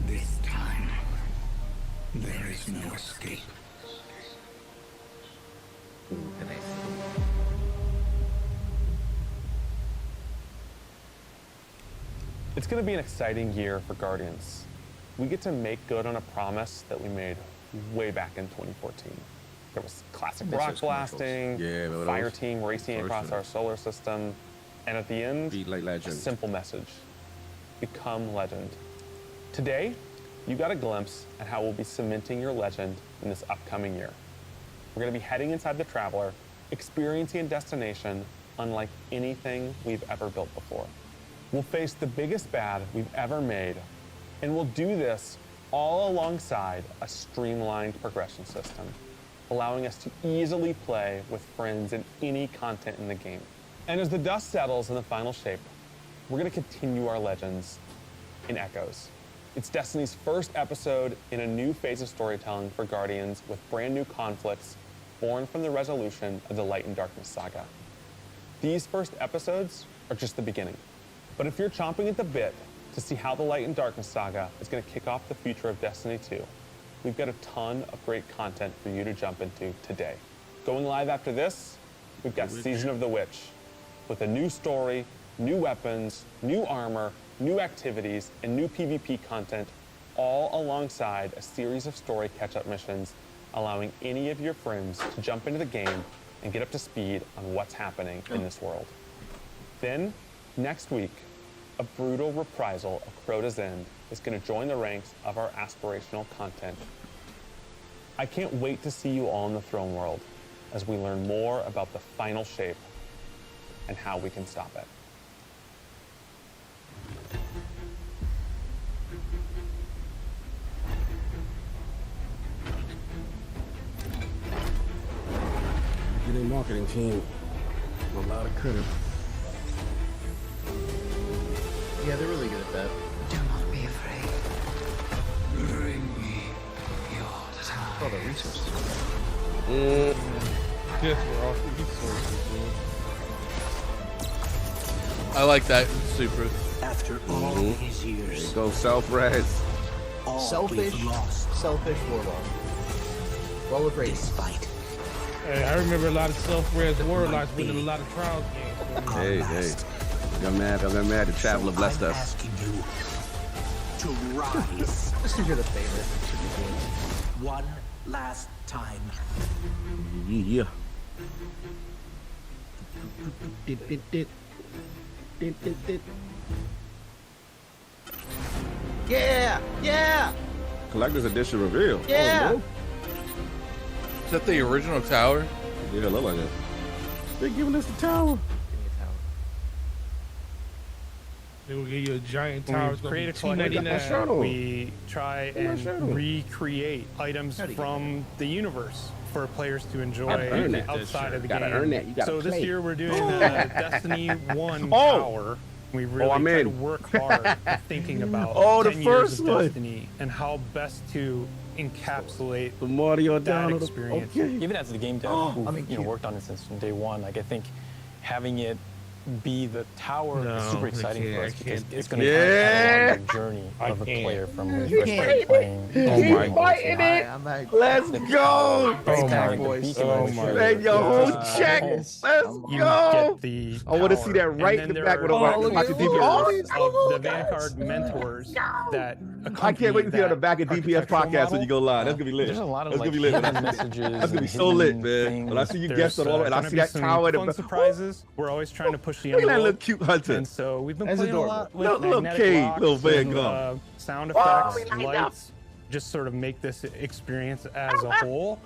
This time, there is no escape. It's going to be an exciting year for Guardians. We get to make good on a promise that we made way back in 2014. There was classic Miss rock those commercials. blasting, Yeah, remember fire those? team racing For across sure. our solar system, and at the end, Be like a legend. simple message: become legend. Today, you got a glimpse at how we'll be cementing your legend in this upcoming year. We're going to be heading inside the Traveler, experiencing a destination unlike anything we've ever built before. We'll face the biggest bad we've ever made, and we'll do this all alongside a streamlined progression system, allowing us to easily play with friends in any content in the game. And as the dust settles in the final shape, we're going to continue our legends in Echoes. It's Destiny's first episode in a new phase of storytelling for Guardians with brand new conflicts born from the resolution of the Light and Darkness saga. These first episodes are just the beginning. But if you're chomping at the bit to see how the Light and Darkness saga is going to kick off the future of Destiny 2, we've got a ton of great content for you to jump into today. Going live after this we've got Season of the Witch, with a new story, new weapons, new armor, new activities, and new PvP content, all alongside a series of story catch-up missions, allowing any of your friends to jump into the game and get up to speed on what's happening in this world. Then, next week, a brutal reprisal of Crota's End is going to join the ranks of our aspirational content. I can't wait to see you all in the Throne World as we learn more about the final shape and how we can stop it. Get a marketing team. I'm a lot of credit. Yeah, they're really good at that. Do not be afraid. Bring me your time. Oh, the resources. Yes, we're all resources, dude. I like that super. After all these years. Go self-res. Selfish warlock. Roll with race. Despite. Hey, I remember a lot of self-res warlocks winning a lot of trials games. Hey. I'm mad the Traveler blessed us. Asking you to rise. Just because you're the favorite. One last time. Yeah. Yeah! Collector's Edition reveal. Yeah! Oh, no. Is that the original tower? Yeah, look like it. They're giving us the tower. They will give you a giant When tower. we create a collection, we try and shadow. recreate items from the universe for players to enjoy earn that. outside of the Gotta game. earn that. You gotta So this play. year we're doing Destiny 1 Oh. Tower. We really I'm try in. to work hard thinking about Oh, the 10 years first of one. Destiny and how best to encapsulate The Mario that down. experience. Okay. Even as the game dev, who've worked on it since day one, like I think having it be the tower is super exciting for us because it's going to Yeah. be a journey of a player from when You you first started playing. Keep fighting it. Let's go. Oh my boys. Hey, your whole check. Let's You go. get the I want to see that tower, right and in the then back there with are a watch the figures DPS. of the Vanguard mentors that I can't wait to see on the back of DPS podcast when you go live. That's gonna be lit. There's a lot of That's like gonna be lit. hidden messages. That's gonna be and so lit, hidden man. When I things. see you There's, guests on all, and I gonna see be that some tower. fun surprises. We're always trying to push the Look at that envelope. little cute hunter. And so we've been That's playing adorable. a lot with Little magnetic Kate, locks little and, Vanguard. sound Oh, effects, lights, just sort of make this experience as a whole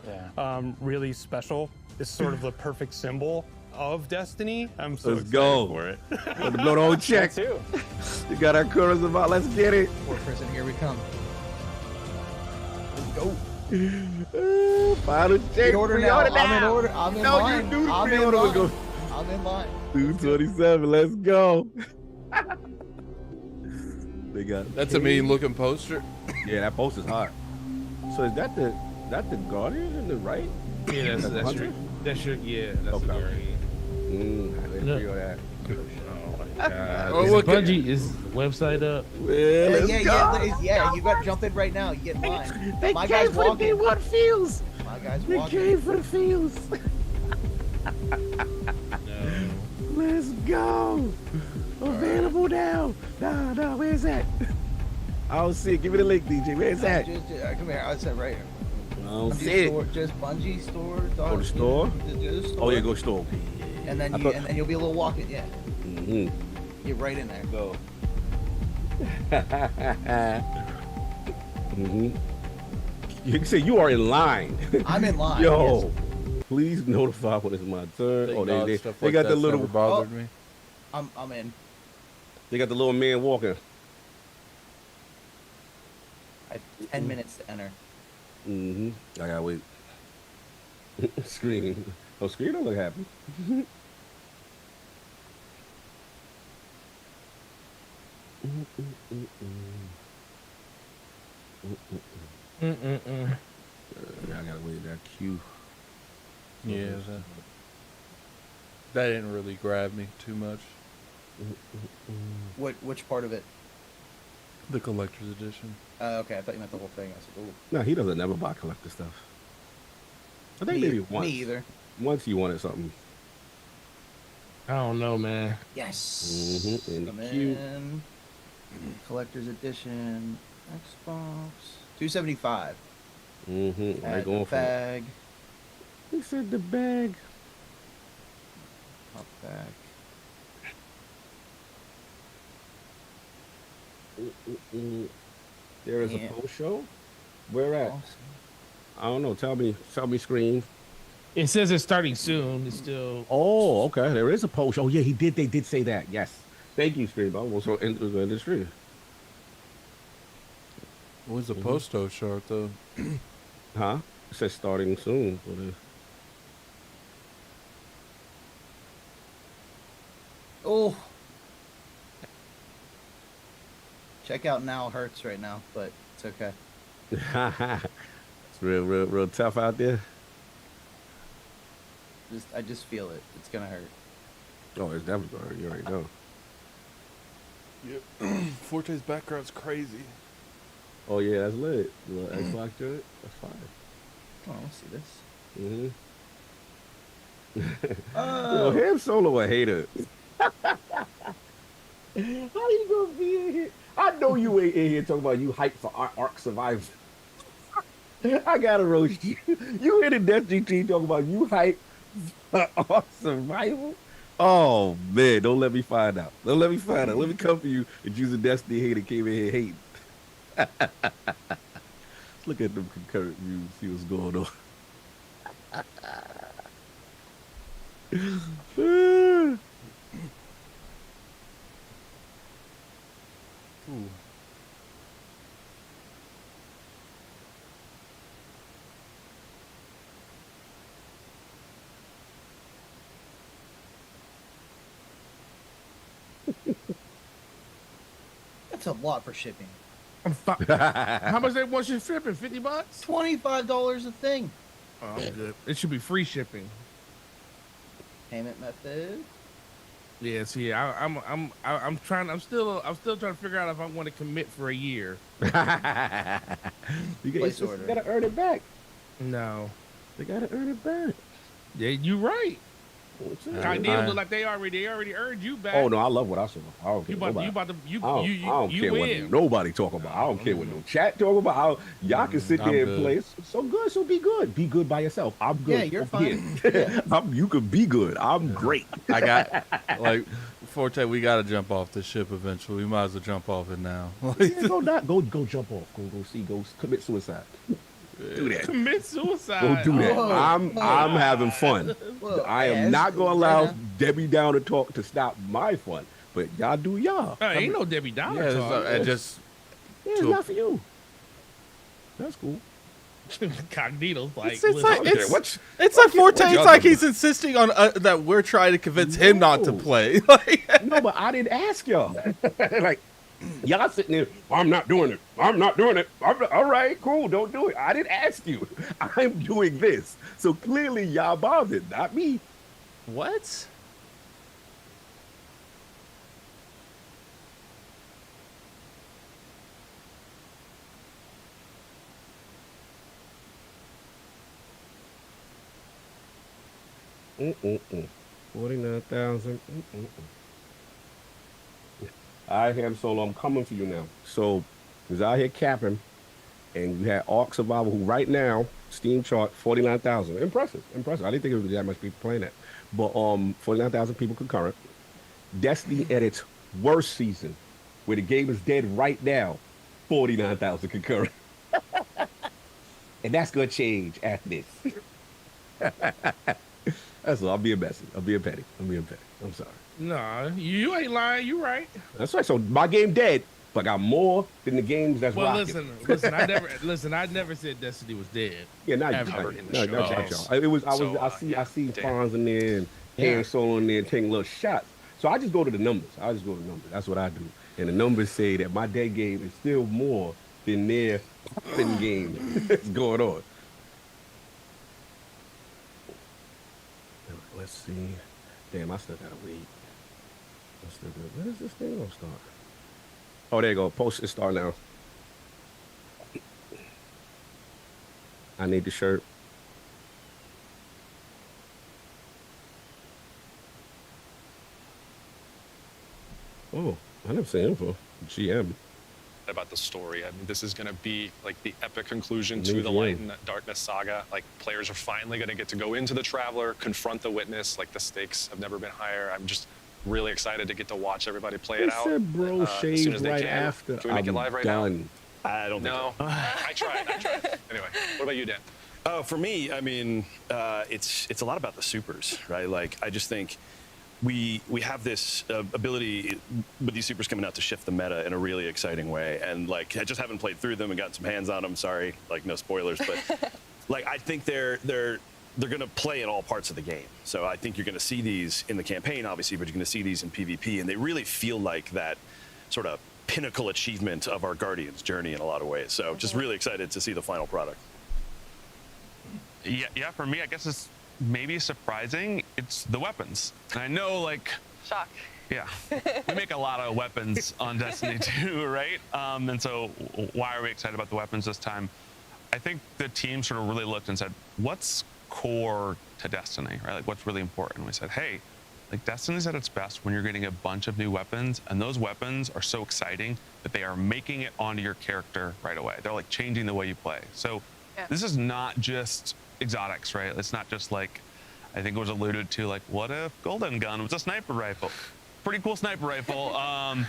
really special. It's sort of the perfect symbol of Destiny. I'm so Let's excited go. for it. Want to blow the whole check. Too. You got our curls about. Let's get it. War prison, here we come. Final check. Pre-order now. I'm in order. I'm in No, line. you knew the I'm in pre-order was line. going. I'm in line. 227. Let's go. They got. That's a mean looking poster. Yeah, that poster's hot. So is that the Guardian in the right? Yeah, that's Hunter? your, that's the Guardian. I didn't feel that. Oh my God. Oh, Is look at- Bungie, is the website up? Yeah, you got to jump in right now. You get in line. My guy's walking. What feels? My guy's They walking. came for the feels. Let's go. Available now. No, where's that? I don't see it. Give me the link, DJ. Where's that? Come here. I said right here. I don't Bungie see it. store, just Bungie store. Go to store? Just store. Oh yeah, go store. And then I you, thought- and then you'll be a little walking. Yeah. Mm-hmm. Get right in there. Go. Mm-hmm. You can say you are in line. I'm in line. Yo, Yes. please notify when it's my turn. Thank Oh, God, they stuff they like got the that's little. never bothered me. I'm in. They got the little man walking. I have 10 minutes to enter. Mm-hmm. I gotta wait. Screen. Oh, screen don't look happy. I gotta wait that queue. Yeah, that didn't really grab me too much. Which part of it? The collector's edition. Okay, I thought you meant the whole thing. I said, ooh. No, he doesn't never buy collector stuff. I think Me- maybe me once. either. Once he wanted something. I don't know, man. Yes. And Come cute. in. Collector's edition. Xbox. $275. Mm-hmm. Add Going the for it. bag. He said the bag. Pop back. There is Yeah. a post show. Where at? Awesome. I don't know. Tell me, screen. It says it's starting soon. It's still. Oh, okay. There is a post. Oh, yeah, he did. They did say that. Yes. Thank you, Scream. I almost went into the industry. When's the posto short though? Huh? It says starting soon. Oh. Checkout now hurts right now, but it's okay. It's real tough out there. I just feel it. It's gonna hurt. Oh, it's definitely gonna hurt. You already know. Yeah. Forte's background's crazy. Oh yeah, that's lit. The little Xbox joint. That's fine. Oh, I want to see this. Mm-hmm. Ham Solo a hater. How you gonna be in here? I know you ain't in here talking about you hyped for Ark Survival. I gotta roast you. You in the Destiny team talking about you hyped for Ark Survival? Oh man, don't let me find out. Don't let me find out. Let me come for you and use a Destiny hater came in here hating. Let's look at them concurrent views, see what's going on. Ooh. That's a lot for shipping. How much they want you shipping? $50? $25 a thing. Oh, I'm good. It should be free shipping. Payment method. Yeah, see, I'm still trying to figure out if I want to commit for a year. You gotta earn it back. No, they gotta earn it back. Yeah, you right. Cognito look like they already earned you back. Oh no, I love what I saw. I don't care. I don't care what nobody talk about. I don't care what no chat talk about. Y'all can sit there and play. It's so good, so be good. Be good by yourself. I'm good. Yeah, you're fine. You can be good. I'm great. I got like Forte. We got to jump off the ship eventually. We might as well jump off it now. Yeah, go jump off. Go commit suicide. Do that. Commit suicide. Go do that. Whoa. I'm having fun. Well, I am not gonna allow Debbie Downer talk to stop my fun. But y'all do y'all. Ain't no Debbie Downer Yeah, talk. just it's not for you. That's cool. Cognito's like, it's like Forte. It's like he's insisting on that we're trying to convince him not to play. No, but I didn't ask y'all. Like, y'all sitting there, I'm not doing it. I'm not doing it. All right, cool, don't do it. I didn't ask you. I'm doing this. So clearly y'all bothered, not me. What? $49,000. I Ham Solo, I'm coming for you now. So, he's out here capping, and you had Ark Survival, who right now, Steam chart, 49,000. Impressive. I didn't think it was that much people playing that. But 49,000 people concurrent. Destiny at its worst season, where the game is dead right now, 49,000 concurrent. And that's going to change after this. That's all. I'm being messy. I'm being petty. I'm sorry. No, you ain't lying. You right. That's right. So my game dead, but I got more than the games that's rocking. Listen. I never said Destiny was dead. Yeah, not Ever. you. No, not y'all. It was. I see Fonz in there and Han Solo in there taking little shots. So I just go to the numbers. That's what I do. And the numbers say that my dead game is still more than their popping game that's going on. Let's see. Damn, I still gotta wait. When is this thing gonna start? Oh, there you go. Post it start now. I need the shirt. Oh, I never seen him for GM. About the story. I mean, this is going to be like the epic conclusion New to the GM. Light and Darkness saga. Like, players are finally going to get to go into the Traveler, confront the Witness. Like, the stakes have never been higher. I'm just really excited to get to watch everybody play it out. Said bro as soon shaved as they right can. after. Can we make it live right now? I don't think No. so. I tried. Anyway, what about you, Dan? Oh, for me, I mean, it's a lot about the supers, right? Like, I just think we have this ability with these supers coming out to shift the meta in a really exciting way. And like, I just haven't played through them and gotten some hands on them. Sorry, like no spoilers, but like, I think they're going to play in all parts of the game. So I think you're going to see these in the campaign, obviously, but you're going to see these in PvP, and they really feel like that sort of pinnacle achievement of our Guardian's journey in a lot of ways. So just really excited to see the final product. Yeah, for me, I guess it's maybe surprising. It's the weapons. And I know, like, Shock. yeah, we make a lot of weapons on Destiny 2, right? And so why are we excited about the weapons this time? I think the team sort of really looked and said, what's core to Destiny, right? Like, what's really important? And we said, hey, like, Destiny's at its best when you're getting a bunch of new weapons, and those weapons are so exciting that they are making it onto your character right away. They're like changing the way you play. So this is not just exotics, right? It's not just like, I think it was alluded to, like, what if Golden Gun was a sniper rifle? Pretty cool sniper rifle. I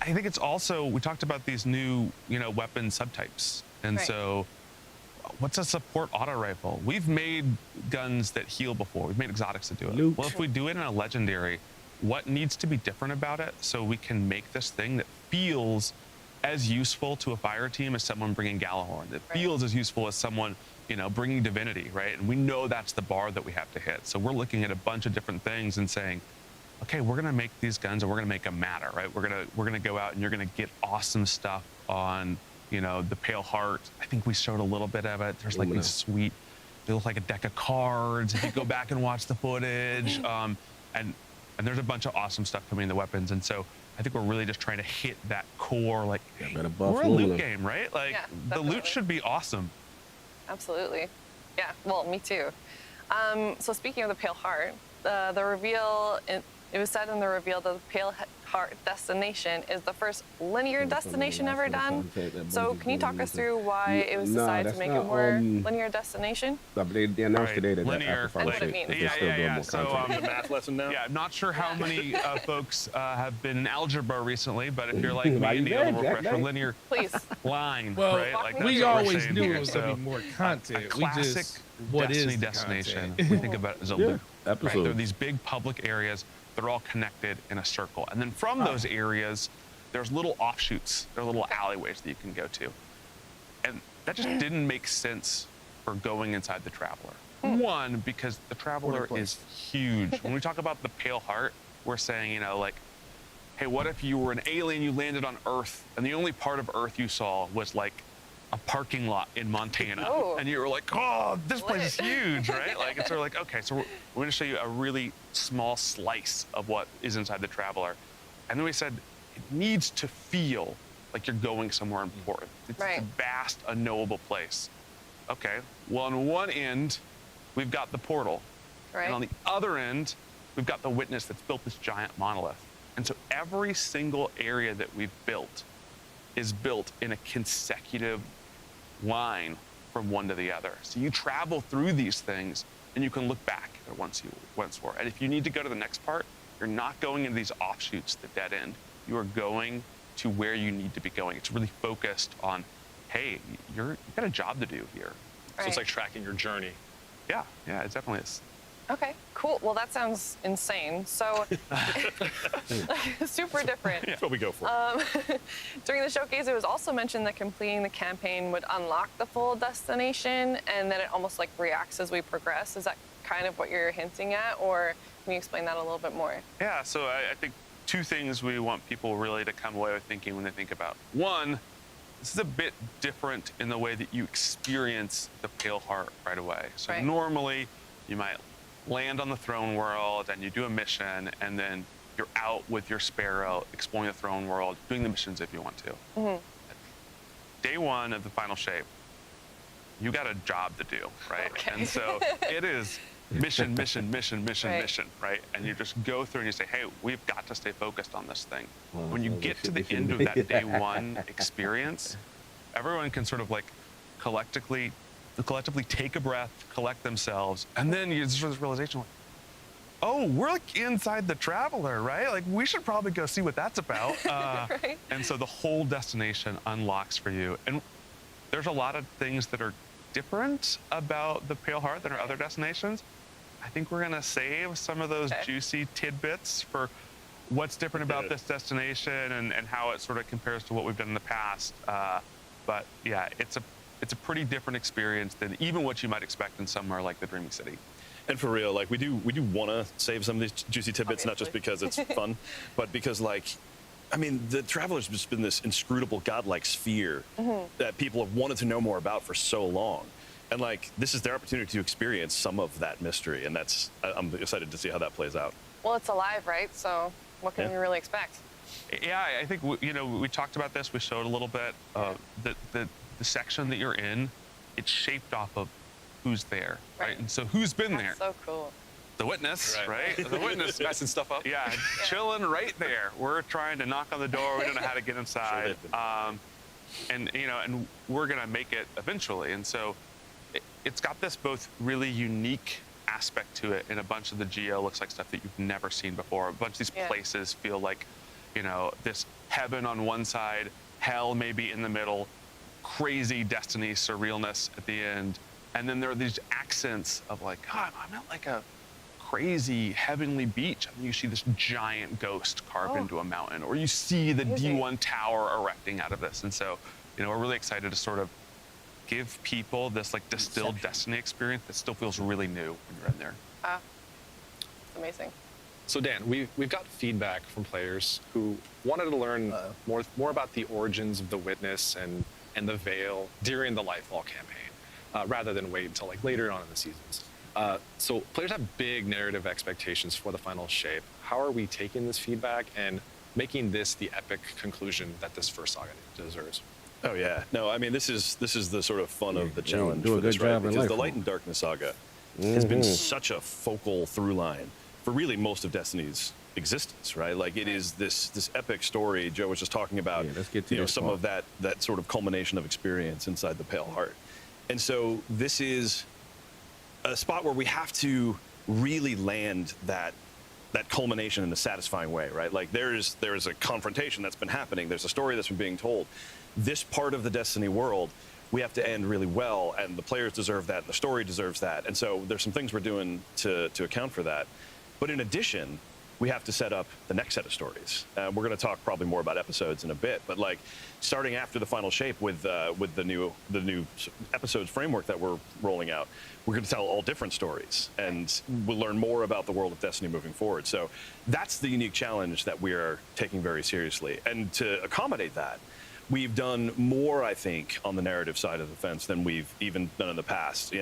think it's also, we talked about these new, weapon subtypes. And so what's a support auto rifle? We've made guns that heal before. We've made exotics that do it. Well, if we do it in a legendary, what needs to be different about it so we can make this thing that feels as useful to a fire team as someone bringing Galahorn, that feels as useful as someone, bringing Divinity, right? And we know that's the bar that we have to hit. So we're looking at a bunch of different things and saying, okay, we're gonna make these guns and we're gonna make them matter, right? We're gonna go out and you're gonna get awesome stuff on, the Pale Heart. I think we showed a little bit of it. There's like these sweet, they look like a deck of cards if you go back and watch the footage. And there's a bunch of awesome stuff coming in the weapons. And so I think we're really just trying to hit that core, like, we're a loot game, right? Like, the loot should be awesome. Absolutely. Yeah, well, me too. So speaking of the Pale Heart, the reveal, it was said in the reveal that the Pale Heart destination is the first linear destination ever done. So can you talk us through why it was decided to make a more linear destination? They announced today that linear, and what it means. Yeah. So the math lesson now. Yeah, I'm not sure how many folks have been in algebra recently, but if you're like me and Neil, we'll refresh for linear line, Well, right? Like that's we what we're always saying knew here. it was going to So be more content. a classic We just, what Destiny is the destination, content? we think about it as a loop. Right? absolutely. There are these big public areas that are all connected in a circle. And then from those areas, there's little offshoots. There are little alleyways that you can go to. And that just didn't make sense for going inside the Traveler. One, because the Traveler is huge. When we talk about the Pale Heart, we're saying, like, hey, what if you were an alien, you landed on Earth, and the only part of Earth you saw was like a parking lot in Montana. And you were like, oh, this place is huge, right? Like, it's sort of like, okay, so we're going to show you a really small slice of what is inside the Traveler. And then we said, it needs to feel like you're going somewhere important. It's a vast, unknowable place. Okay, well, on one end, we've got the portal. And on the other end, we've got the Witness that's built this giant monolith. And so every single area that we've built is built in a consecutive line from one to the other. So you travel through these things and you can look back at once for. And if you need to go to the next part, you're not going into these offshoots that dead end. You are going to where you need to be going. It's really focused on, hey, you've got a job to do here. So it's like tracking your journey. Yeah, it definitely is. Okay, cool. Well, that sounds insane. So, super different. That's what we go for. During the showcase, it was also mentioned that completing the campaign would unlock the full destination, and that it almost like reacts as we progress. Is that kind of what you're hinting at, or can you explain that a little bit more? Yeah, so I think two things we want people really to come away with thinking when they think about. One, this is a bit different in the way that you experience the Pale Heart right away. So normally, you might land on the throne world and you do a mission, and then you're out with your Sparrow exploring the throne world, doing the missions if you want to. Day one of the final shape, you got a job to do, right? And so it is mission, Right. mission, right? And you just go through and you say, hey, we've got to stay focused on this thing. When you get to the end of that day one experience, everyone can sort of like collectively take a breath, collect themselves, and then you just this realization, like, oh, we're like inside the Traveler, right? Like we should probably go see what that's about. Right. And so the whole destination unlocks for you. And there's a lot of things that are different about the Pale Heart than our other destinations. I think we're gonna save some of those juicy tidbits for what's different about this destination and how it sort of compares to what we've done in the past. But yeah, it's a pretty different experience than even what you might expect in somewhere like the Dreaming City. And for real, like we do want to save some of these juicy tidbits, not just because it's fun, but because like, I mean, the Traveler's just been this inscrutable godlike sphere that people have wanted to know more about for so long. And like, this is their opportunity to experience some of that mystery. And I'm excited to see how that plays out. Well, it's alive, right? So what can we really expect? Yeah, I think, we talked about this, we showed a little bit. The section that you're in, it's shaped off of who's there, right? And so who's been there? So cool. The Witness, right? The Witness messing stuff up. Yeah, chilling right there. We're trying to knock on the door. We don't know how to get inside. And we're gonna make it eventually. And so it's got this both really unique aspect to it, and a bunch of the geo looks like stuff that you've never seen before. A bunch of these places feel like, this heaven on one side, hell maybe in the middle, crazy destiny surrealness at the end. And then there are these accents of like, God, I'm at like a crazy heavenly beach. I mean, you see this giant ghost carved into a mountain, or you see the D1 tower erecting out of this. And so, we're really excited to sort of give people this like distilled Destiny experience that still feels really new when you're in there. It's amazing. So Dan, we've got feedback from players who wanted to learn more about the origins of the Witness and the Veil during the Lightfall campaign. Rather than wait until like later on in the seasons. So players have big narrative expectations for the final shape. How are we taking this feedback and making this the epic conclusion that this first saga deserves? Oh yeah, no, I mean this is the sort of fun of the challenge do a for this, good right? job in Because the Lightfall. Light and Darkness saga has been such a focal through line for really most of Destiny's existence, right? Like it is this epic story. Joe was just talking about, let's get to this some part. of that sort of culmination of experience inside the Pale Heart. And so this is a spot where we have to really land that culmination in a satisfying way, right? Like there's a confrontation that's been happening. There's a story that's been being told. This part of the Destiny world, we have to end really well, and the players deserve that, and the story deserves that. And so there's some things we're doing to account for that. But in addition, we have to set up the next set of stories. We're going to talk probably more about episodes in a bit, but like starting after the final shape with the new episodes framework that we're rolling out, we're going to tell all different stories, and we'll learn more about the world of Destiny moving forward. So that's the unique challenge that we are taking very seriously. And to accommodate that, we've done more, I think, on the narrative side of the fence than we've even done in the past.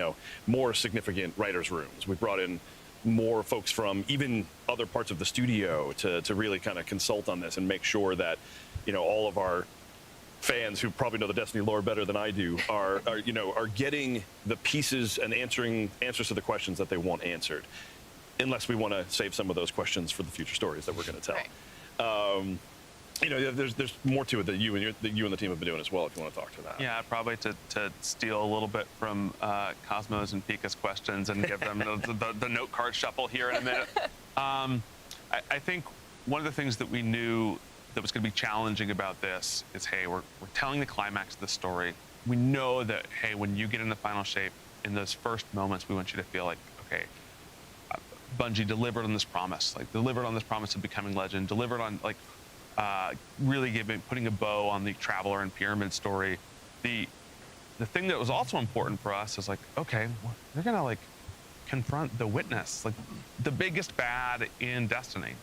More significant writers' rooms. We've brought in more folks from even other parts of the studio to really kind of consult on this and make sure that all of our fans who probably know the Destiny lore better than I do are getting the pieces and answers to the questions that they want answered, unless we want to save some of those questions for the future stories that we're going to tell. There's more to it that you and the team have been doing as well, if you want to talk to that. Yeah, probably to steal a little bit from Cosmo's and Pika's questions and give them the note card shuffle here in a minute. I think one of the things that we knew that was going to be challenging about this is, hey, we're telling the climax of the story. We know that, hey, when you get in the final shape, in those first moments, we want you to feel like, okay, Bungie delivered on this promise, of becoming legend, delivered on really putting a bow on the Traveler and Pyramid story. The thing that was also important for us is like, okay, they're gonna confront the Witness, the biggest bad in Destiny.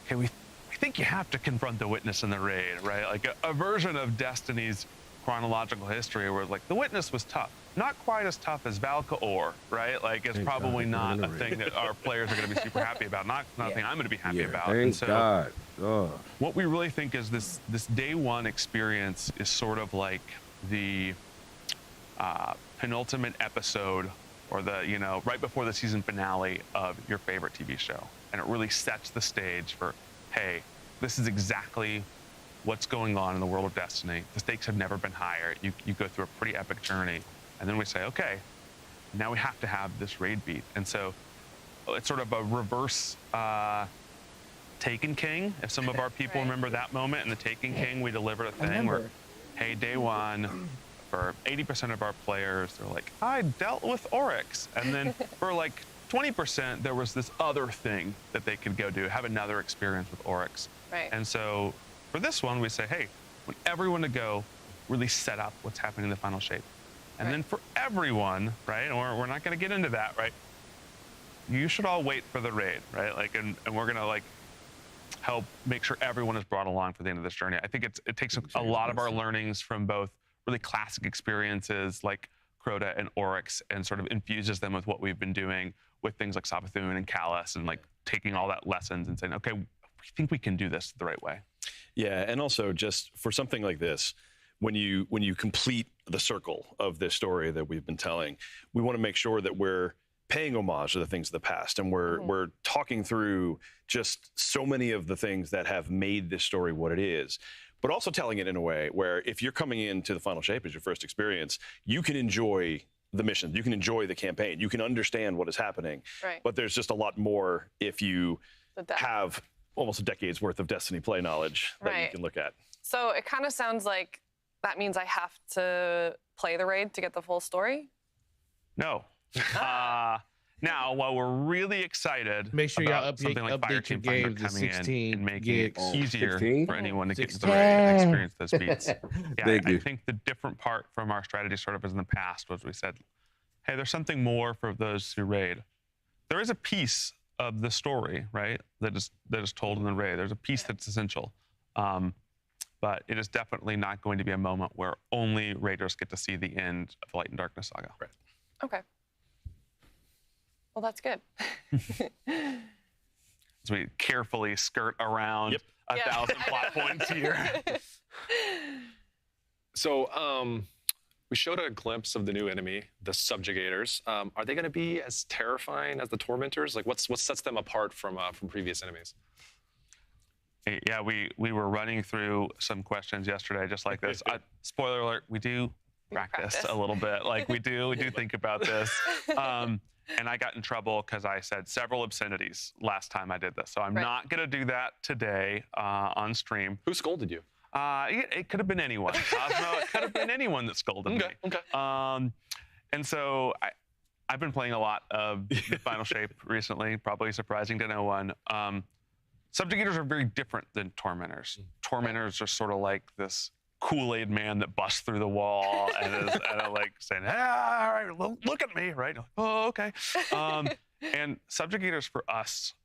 Okay, we think you have to confront the Witness in the raid, right? Like a version of Destiny's chronological history where the Witness was tough. Not quite as tough as Valka-Or, right? It's probably not a thing that our players are going to be super happy about. Not a thing I'm going to be happy about. Thank and so God. What we really think is this day one experience is sort of like the penultimate episode or the, you know, right before the season finale of your favorite TV show. And it really sets the stage for, hey, this is exactly what's going on in the world of Destiny. The stakes have never been higher. You go through a pretty epic journey. And then we say, okay, now we have to have this raid beat. And so it's sort of a reverse Taken King. If some of our people remember that moment in the Taken King, we delivered a thing where, hey, day one, for 80% of our players, they're like, I dealt with Oryx. And then for like 20%, there was this other thing that they could go do, have another experience with Oryx. Right. And so for this one, we say, hey, we want everyone to go really set up what's happening in the final shape. And then for everyone, right, and we're not going to get into that, right, you should all wait for the raid, right? Like, and we're going to like help make sure everyone is brought along for the end of this journey. I think it takes a lot of our learnings from both really classic experiences like Crota and Oryx and sort of infuses them with what we've been doing with things like Savathun and Callus, and like taking all that lessons and saying, okay, we think we can do this the right way. Yeah, and also just for something like this, when you complete the circle of this story that we've been telling, we want to make sure that we're paying homage to the things of the past, and we're talking through just so many of the things that have made this story what it is, but also telling it in a way where if you're coming into the final shape as your first experience, you can enjoy the mission, you can enjoy the campaign, you can understand what is happening. Right. But there's just a lot more if you have almost a decade's worth of Destiny play knowledge that you can look at. So it kind of sounds like that means I have to play the raid to get the full story? No. Now, while we're really excited Make sure about y'all something like update your Fireteam Finder games to coming 16 in and making gigs. it easier 16? for anyone to get to the 16. raid and experience those beats. Yeah, Thank I you. think the different part from our strategy sort of as in the past was we said, hey, there's something more for those who raid. There is a piece of the story, right, that is told in the raid. There's a piece that's essential. But it is definitely not going to be a moment where only raiders get to see the end of the Light and Darkness saga. Right. Okay. Well, that's good. As we carefully skirt around 1,000 plot points here. So we showed a glimpse of the new enemy, the Subjugators. Are they going to be as terrifying as the Tormentors? Like, what sets them apart from previous enemies? Yeah, we were running through some questions yesterday, just like this. Spoiler alert: we do practice a little bit. Like we do think about this. And I got in trouble because I said several obscenities last time I did this. So I'm not going to do that today on stream. Who scolded you? It could have been anyone. Osmo, it could have been anyone that scolded me. Okay. And so I've been playing a lot of the Final Shape recently, probably surprising to no one. Subjugators are very different than Tormentors. Tormentors are sort of like this Kool-Aid man that busts through the wall and is like saying, ah, all right, look at me, right? Oh, okay. And Subjugators for us,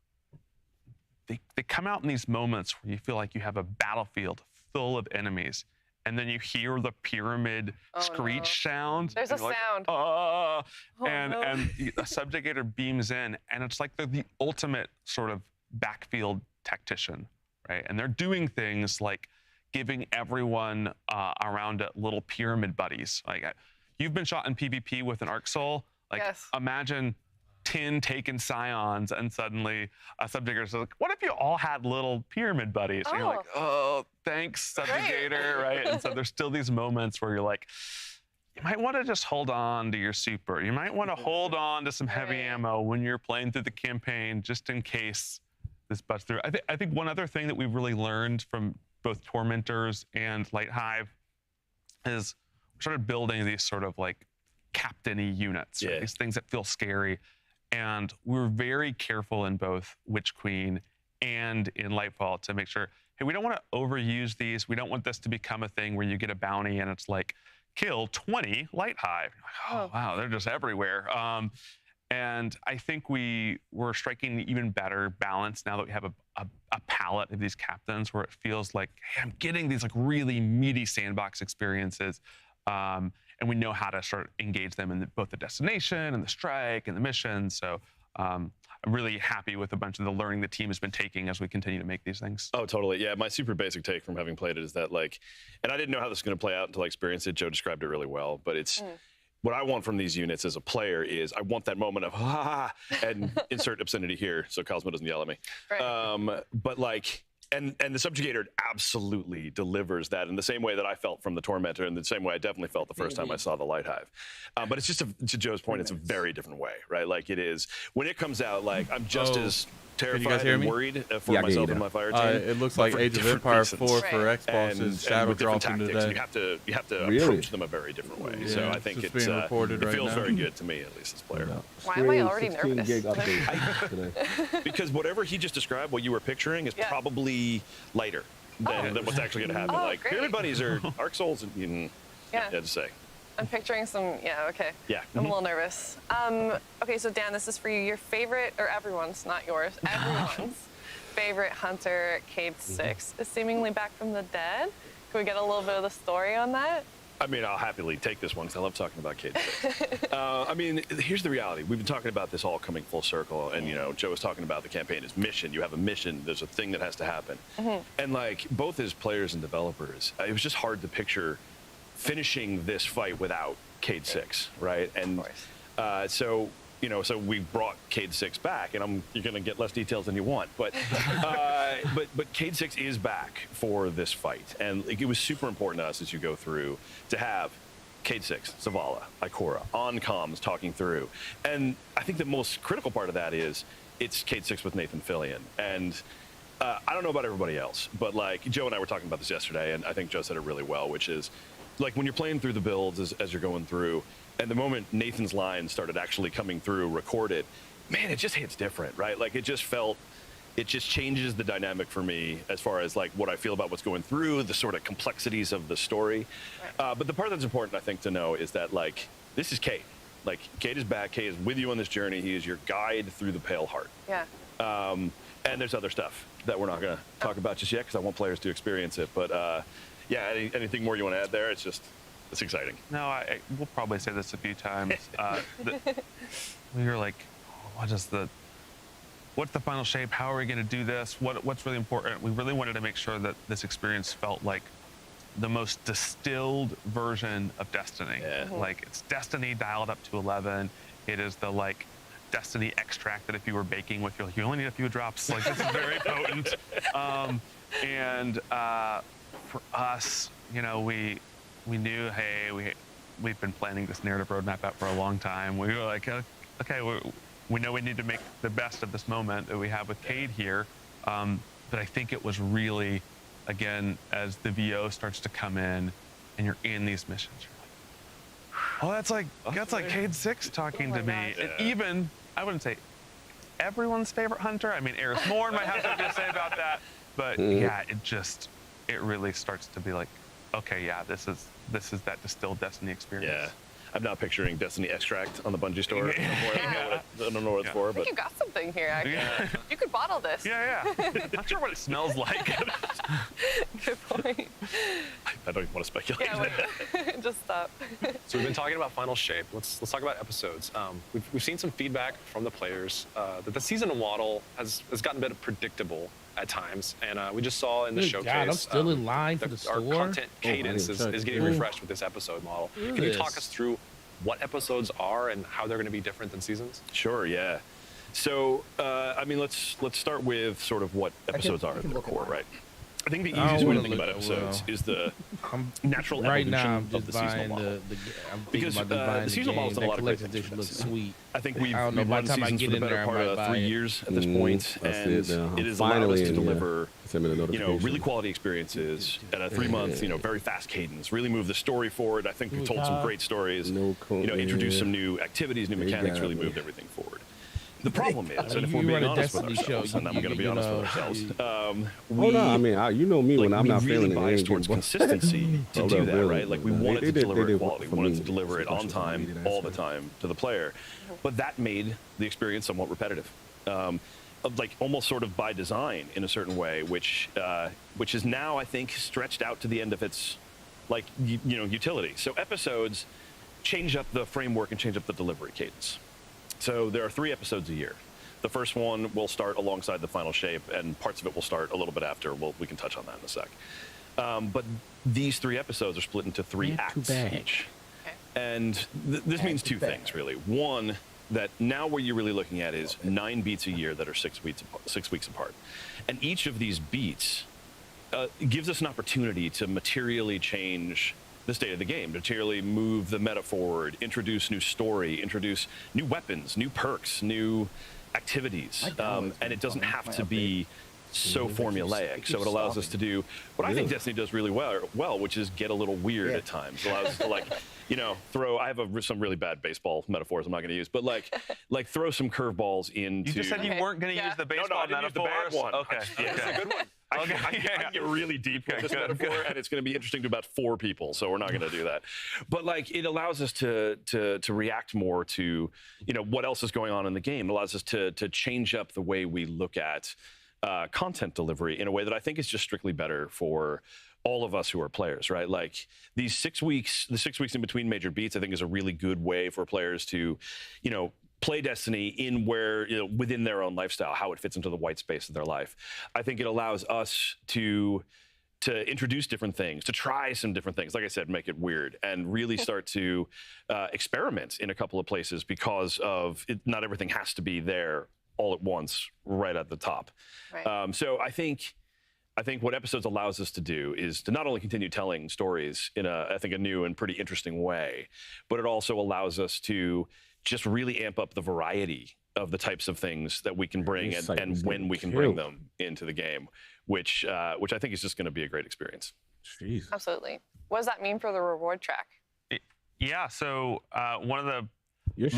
they come out in these moments where you feel like you have a battlefield full of enemies, and then you hear the pyramid screech sound. There's a sound. And a Subjugator beams in, and it's like they're the ultimate sort of backfield tactician, right? And they're doing things like giving everyone around it little pyramid buddies. Like you've been shot in PvP with an Arc Soul. Like imagine 10 taken Scions, and suddenly a Subjugator says, what if you all had little pyramid buddies? And you're like, oh, thanks, Subjugator, right? And so there's still these moments where you're like, you might want to just hold on to your super. You might want to hold on to some heavy ammo when you're playing through the campaign, just in case this busts through. I think one other thing that we've really learned from both Tormentors and Light Hive is we started building these sort of like captain-y units, right? These things that feel scary. And we're very careful in both Witch Queen and in Lightfall to make sure, hey, we don't want to overuse these. We don't want this to become a thing where you get a bounty and it's like, kill 20 Light Hive. You're like, oh, wow, they're just everywhere. And I think we're striking an even better balance now that we have a palette of these captains where it feels like, hey, I'm getting these like really meaty sandbox experiences. And we know how to sort of engage them in both the destination and the strike and the mission. So I'm really happy with a bunch of the learning the team has been taking as we continue to make these things. Oh, totally. Yeah, my super basic take from having played it is that like, and I didn't know how this was going to play out until I experienced it. Joe described it really well, but it's what I want from these units as a player is I want that moment of ha and insert obscenity here so Cosmo doesn't yell at me. Right. But like, and the Subjugator absolutely delivers that in the same way that I felt from the Tormentor, and the same way I definitely felt the first time I saw the Light Hive. But it's just, to Joe's point, it's a very different way, right? Like it is, when it comes out, like I'm just as terrified and worried for myself and my fire team. It looks like Age of Empires 4 for Xbox is Shadow dropping today. You have to approach them a very different way. Yeah, so I think it's being reported it right feels now. very good to me, at least as a player. Why am I already nervous? Gig update today. Because whatever he just described, what you were picturing, is probably lighter than what's actually going to happen. Like Pyramid Buddies are Arc Souls, and Yeah. to say. I'm picturing some, okay. Yeah. I'm a little nervous. Okay, so Dan, this is for you. Your favorite, or everyone's, not yours, everyone's favorite hunter, Cade 6, is seemingly back from the dead. Can we get a little bit of the story on that? I mean, I'll happily take this one because I love talking about Cade 6. I mean, here's the reality. We've been talking about this all coming full circle, and Joe was talking about the campaign as mission. You have a mission. There's a thing that has to happen. And like both as players and developers, it was just hard to picture finishing this fight without Cade 6, right? And so we brought Cade 6 back, and you're going to get less details than you want, but Cade 6 is back for this fight, and it was super important to us as you go through to have Cade 6, Zavala, Ikora, on comms talking through, and I think the most critical part of that is it's Cade 6 with Nathan Fillion, and I don't know about everybody else, but like Joe and I were talking about this yesterday, and I think Joe said it really well, which is like when you're playing through the builds as you're going through, and the moment Nathan's line started actually coming through recorded, man, it just hits different, right? Like it just changes the dynamic for me as far as like what I feel about what's going through, the sort of complexities of the story. But the part that's important, I think, to know is that like, this is Cade. Like Cade is back, Cade is with you on this journey. He is your guide through the Pale Heart. Yeah. And there's other stuff that we're not gonna talk about just yet because I want players to experience it. But yeah, anything more you want to add there? It's exciting. No, we'll probably say this a few times. We were like, what's the final shape? How are we going to do this? What's really important? We really wanted to make sure that this experience felt like the most distilled version of Destiny. Like it's Destiny dialed up to 11. It is the like Destiny extract that if you were baking with, you only need a few drops. Like this is very potent. For us, we knew, hey, we've been planning this narrative roadmap out for a long time. We were like, okay, we know we need to make the best of this moment that we have with Cade here. But I think it was really, again, as the VO starts to come in and you're in these missions, you're like, that's like Cade 6 talking to me. And even, I wouldn't say everyone's favorite hunter. I mean, Eris Morn might have something to say about that. But yeah, it really starts to be like, okay, yeah, this is that distilled Destiny experience. Yeah. I'm now picturing Destiny extract on the Bungee store. I don't know what it's for, I think but you got something here, actually. You could bottle this. Yeah. Not sure what it smells like. Good point. I don't even want to speculate. Yeah, just stop. So we've been talking about Final Shape. Let's talk about episodes. We've seen some feedback from the players that the season of Waddle has gotten a bit predictable at times, and we just saw in the showcase. God, I'm still in line for the store. Our content cadence is getting refreshed with this episode model. Can you talk us through what episodes are and how they're going to be different than seasons? Sure, yeah. So, I mean, let's start with sort of what episodes are at the core, right? I think the easiest way to think about episodes is the natural evolution of the seasonal model. Because the seasonal model has done a lot of great things for this. I think we've run seasons for the better part of 3 years at this point, and it has allowed us to deliver really quality experiences at a 3-month, very fast cadence, really move the story forward. I think we told some great stories, introduced some new activities, new mechanics, really moved everything forward. The problem is, and if we're being honest with ourselves, and I'm going to be honest with ourselves, you know me when I'm not feeling it. We bias towards consistency to do that, right? Like we wanted to deliver quality, we wanted to deliver it on time, all the time to the player, but that made the experience somewhat repetitive, like almost sort of by design in a certain way, which is now I think stretched out to the end of its utility. So episodes change up the framework and change up the delivery cadence. So there are 3 episodes a year. The first one will start alongside the final shape, and parts of it will start a little bit after. We can touch on that in a sec. But these 3 episodes are split into 3 acts each. And this means two things, really. One, that now what you're really looking at is 9 beats a year that are 6 weeks apart. And each of these beats gives us an opportunity to materially change the state of the game, materially move the meta forward, introduce new story, introduce new weapons, new perks, new activities. And it doesn't have to be so formulaic. So it allows us to do what I think Destiny does really well, which is get a little weird at times. It allows us to, like, you know, throw. I have some really bad baseball metaphors I'm not going to use, but like throw some curveballs into. You just said you weren't going to use the baseball metaphors. The bad one. Okay, that's a good one. I can get really deep with this metaphor, and it's going to be interesting to about 4 people, so we're not going to do that. But like, it allows us to react more to, you know, what else is going on in the game. It allows us to change up the way we look at content delivery in a way that I think is just strictly better for all of us who are players, right? Like these 6 weeks, the 6 weeks in between major beats, I think is a really good way for players to, you know, play Destiny in where, you know, within their own lifestyle, how it fits into the white space of their life. I think it allows us to introduce different things, to try some different things, like I said, make it weird, and really start to experiment in a couple of places, because of not everything has to be there all at once, right at the top. Right. So I think what episodes allows us to do is to not only continue telling stories in I think a new and pretty interesting way, but it also allows us to just really amp up the variety of the types of things that we can bring and when we can bring them into the game, which I think is just going to be a great experience. Jeez. Absolutely. What does that mean for the reward track? Yeah, so one of the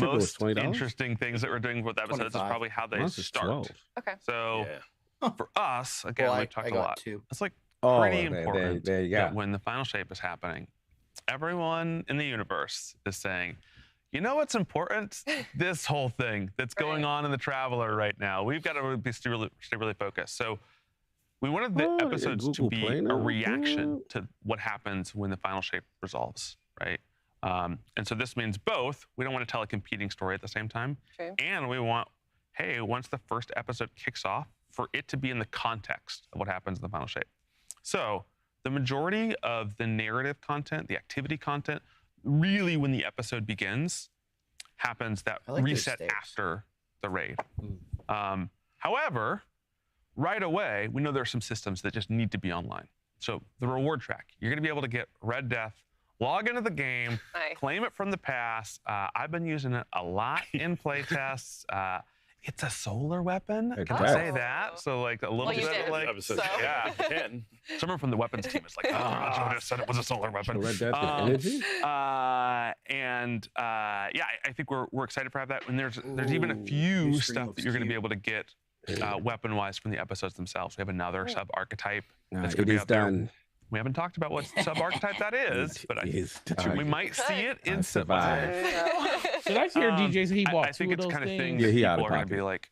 most interesting things that we're doing with episodes is probably how they start. Okay. So for us, again, we've talked a lot. It's like pretty important that when the final shape is happening, everyone in the universe is saying, you know what's important? This whole thing that's going on in the Traveler right now. We've got to stay really focused. So we wanted the episodes to be a reaction to what happens when the final shape resolves, right? And so this means both. We don't want to tell a competing story at the same time. True. And we want, hey, once the first episode kicks off, for it to be in the context of what happens in the final shape. So the majority of the narrative content, the activity content, really when the episode begins, happens that reset after the raid. However, right away, we know there are some systems that just need to be online. So the reward track, you're going to be able to get Red Death, log into the game, claim it from the past. I've been using it a lot in playtests. It's a solar weapon. Can I say that? So like a little bit like, yeah. Someone from the weapons team is like, I just said it was a solar weapon. Red Death energy. I think we're excited for that. And there's even a few stuff that you're going to be able to get weapon-wise from the episodes themselves. We have another sub-archetype that's going to be out there. We haven't talked about what sub-archetype that is, but we might see it instantly. Did I hear DJ say he bought I think it's kind of thing Yeah, people are going to be like,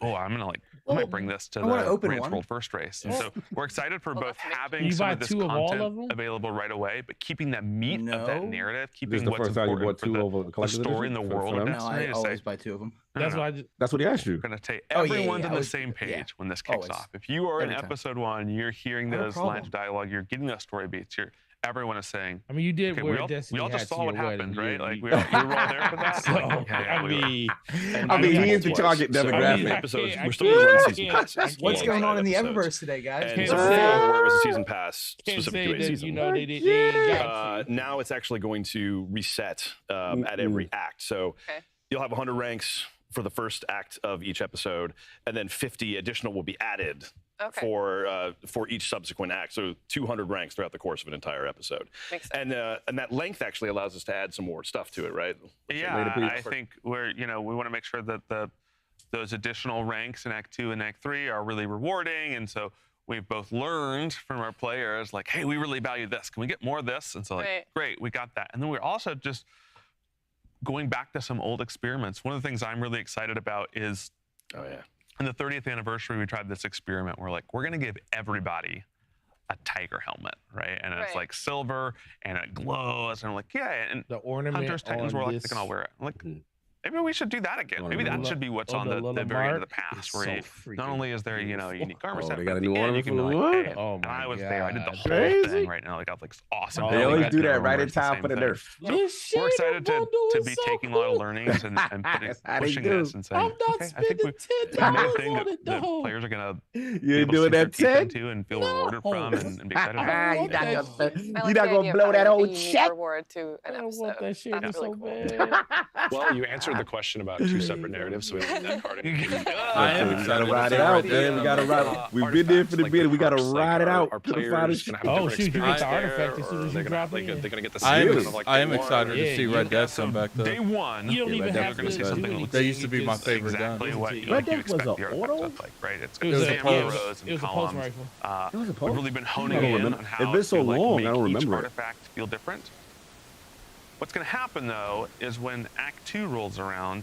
oh, I'm going to like, I might bring this to the Rants World first race. And so we're excited for both having some of this content available right away, but keeping that meat of that narrative, keeping what's important for the story in the world of Destiny. I always buy 2 of them. That's what he asked you. We're going to take everyone's on the same page when this kicks off. If you are in episode 1, you're hearing those lines of dialogue, you're getting those story beats, everyone is saying. I mean, you did wear Destiny. We all just saw what happened, right? Like we were all there for that. So, I mean, he is the target demographic. Episodes, we're still going to run season passes. What's going on in the Eververse today, guys? And where was the season pass specific to a season? You know, they got now it's actually going to reset at every act. So you'll have 100 ranks for the first act of each episode, and then 50 additional will be added for each subsequent act. So 200 ranks throughout the course of an entire episode. Makes sense. And that length actually allows us to add some more stuff to it, right? Yeah, I think we want to make sure that those additional ranks in Act 2 and Act 3 are really rewarding, and so we've both learned from our players, like, hey, we really value this. Can we get more of this? And so, like, great, we got that. And then we're also just going back to some old experiments. One of the things I'm really excited about is, in the 30th anniversary, we tried this experiment. We're like, we're going to give everybody a tiger helmet, right? And it's like silver, and it glows. And I'm like, yeah. And the ornament Hunters, Titans, Warlocks, they can all wear it. I'm like, Maybe we should do that again. Maybe that should be what's on the very end of the pass, where not only is there, a unique armor set, they but got a at new the end armor you can for be the like, what? hey, Oh and my I was there. I did the whole Crazy. thing right now. Like, I have like awesome. They always do that right in Everyone's the time same for the thing. nerf. So we're excited to be taking a lot of learnings and pushing this and saying, okay, I think we made a thing that players are gonna You ain't doing that 10? into and feel rewarded from and be excited about. You're not gonna blow that whole check. Reward to an episode. That's really so cool. Well, you answered the question about 2 separate narratives, so we don't need that card anymore. We gotta ride it out, man. We gotta ride. We've been there for the bit. We gotta ride it out. Our players gonna have Oh, different shoot, you get the experience artifact as there, soon or as they're you gonna drop it. they're gonna get the I same of like am day excited one. to see Red Death come back though. Day one, You don't even have you're gonna see something that looks They used to be my favorite exactly gun. what you Red Death expect was the an artifact auto? to look like, right? It's It was got a camera pulse. rows and It was a pulse columns. rifle. It was a We've pulse? really been honing I don't in remember. on how It's been so to like long, I make don't each remember it. artifact feel different. What's going to happen though is when Act 2 rolls around,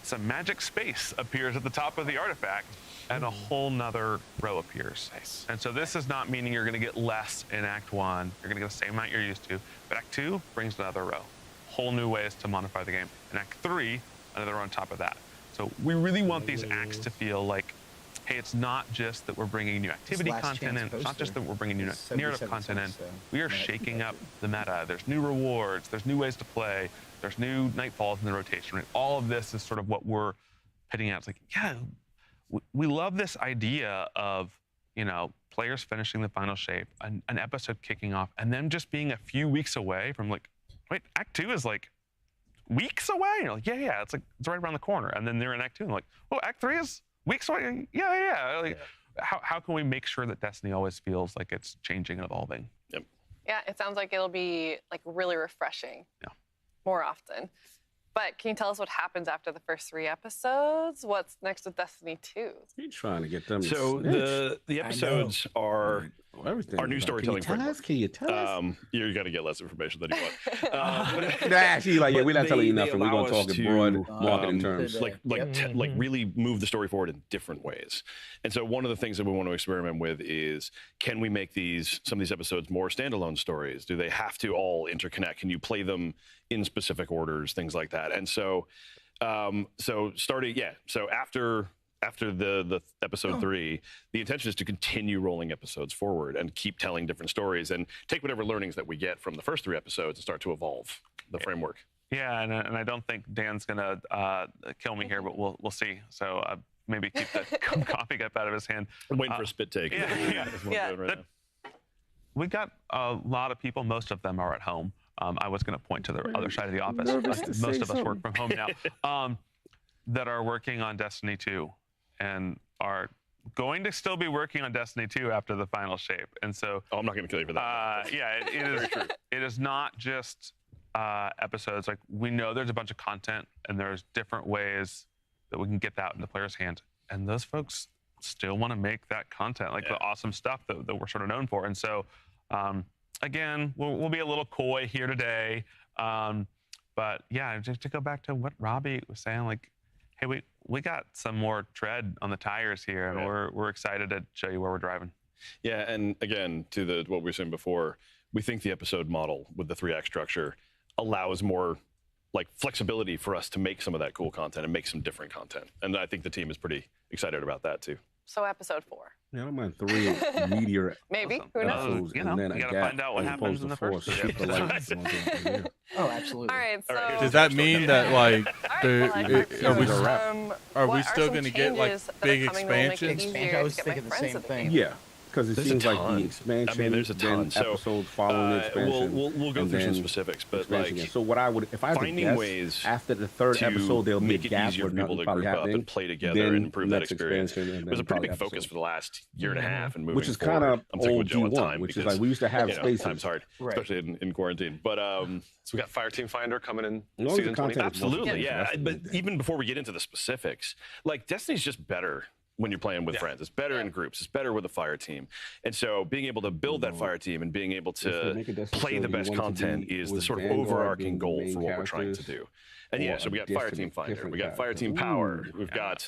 some magic space appears at the top of the artifact and a whole nother row appears. Nice. And so this is not meaning you're going to get less in Act 1. You're going to get the same amount you're used to. But Act 2 brings another row. Whole new ways to modify the game. And Act 3, another row on top of that. So we really want these acts to feel like, hey, it's not just that we're bringing new activity content in. It's not just that we're bringing new narrative content in. We are shaking up the meta. There's new rewards. There's new ways to play. There's new nightfalls in the rotation. Right? All of this is sort of what we're pitting out. It's like, yeah, we love this idea of, players finishing the final shape, an episode kicking off, and then just being a few weeks away from like, wait, Act 2 is like weeks away? And you're like, yeah, it's right around the corner. And then they're in Act 2 and like, oh, Act 3 is weeks away? Yeah. Like, how can we make sure that Destiny always feels like it's changing and evolving? Yep. Yeah, it sounds like it'll be like really refreshing. Yeah. More often. But can you tell us what happens after the first 3 episodes? What's next with Destiny 2? You're trying to get them. So the episodes are our new storytelling framework. Can you tell us? You got to get less information than you want. Actually, we're not telling you nothing. We're allow going to us talk in broad marketing terms. like really move the story forward in different ways. And so one of the things that we want to experiment with is, can we make some of these episodes more standalone stories? Do they have to all interconnect? Can you play them in specific orders, things like that? And so after the episode 3, the intention is to continue rolling episodes forward and keep telling different stories and take whatever learnings that we get from the first 3 episodes and start to evolve the framework. Yeah, and I don't think Dan's gonna kill me here, but we'll see. So maybe keep the coffee cup out of his hand. I'm waiting for a spit take. We got a lot of people. Most of them are at home. I was going to point to the other side of the office. Most of us work from home now. That are working on Destiny 2 and are going to still be working on Destiny 2 after the final shape. And so, I'm not going to kill you for that. It is true. It is not just episodes. Like, we know there's a bunch of content and there's different ways that we can get that into players' hands. And those folks still want to make that content, like the awesome stuff that we're sort of known for. And so, again, we'll be a little coy here today. But yeah, just to go back to what Robbie was saying, like, hey, we got some more tread on the tires here, and we're excited to show you where we're driving. Yeah, and again, to what we were saying before, we think the episode model with the 3-act structure allows more like flexibility for us to make some of that cool content and make some different content. And I think the team is pretty excited about that too. So episode 4. Yeah, I don't mind 3 meteor. Maybe. Who knows? You know, you gotta find out what happens in the first 3 episodes. Oh, absolutely. All right. So Does that mean that like are we still going to get like big expansions? I was thinking the same thing. Yeah. Because it There's seems a like ton. the expansion, there's a ton. then episodes following the expansion. We'll go through some specifics, but like, so what I would, if I had to finding guess, ways after the 3rd episode, there'll be a make it gap easier where for people nothing to probably group up happening. and play together and improve that experience. It was a pretty big focus for the last year and a half and moving which is forward. kind of I'm sticking with old Joe on G1, time which is because, like we used to have spaces. Time's hard, especially in quarantine. But so we got Fireteam Finder coming in No, season the content 20. is absolutely, yeah. But even before we get into the specifics, like Destiny's just better when you're playing with friends. It's better in groups. It's better with a fire team. And so being able to build that fire team and being able to play the best content is the sort of overarching goal for what we're trying to do. And yeah, so we got Fireteam Finder, we got Fireteam Power, we've got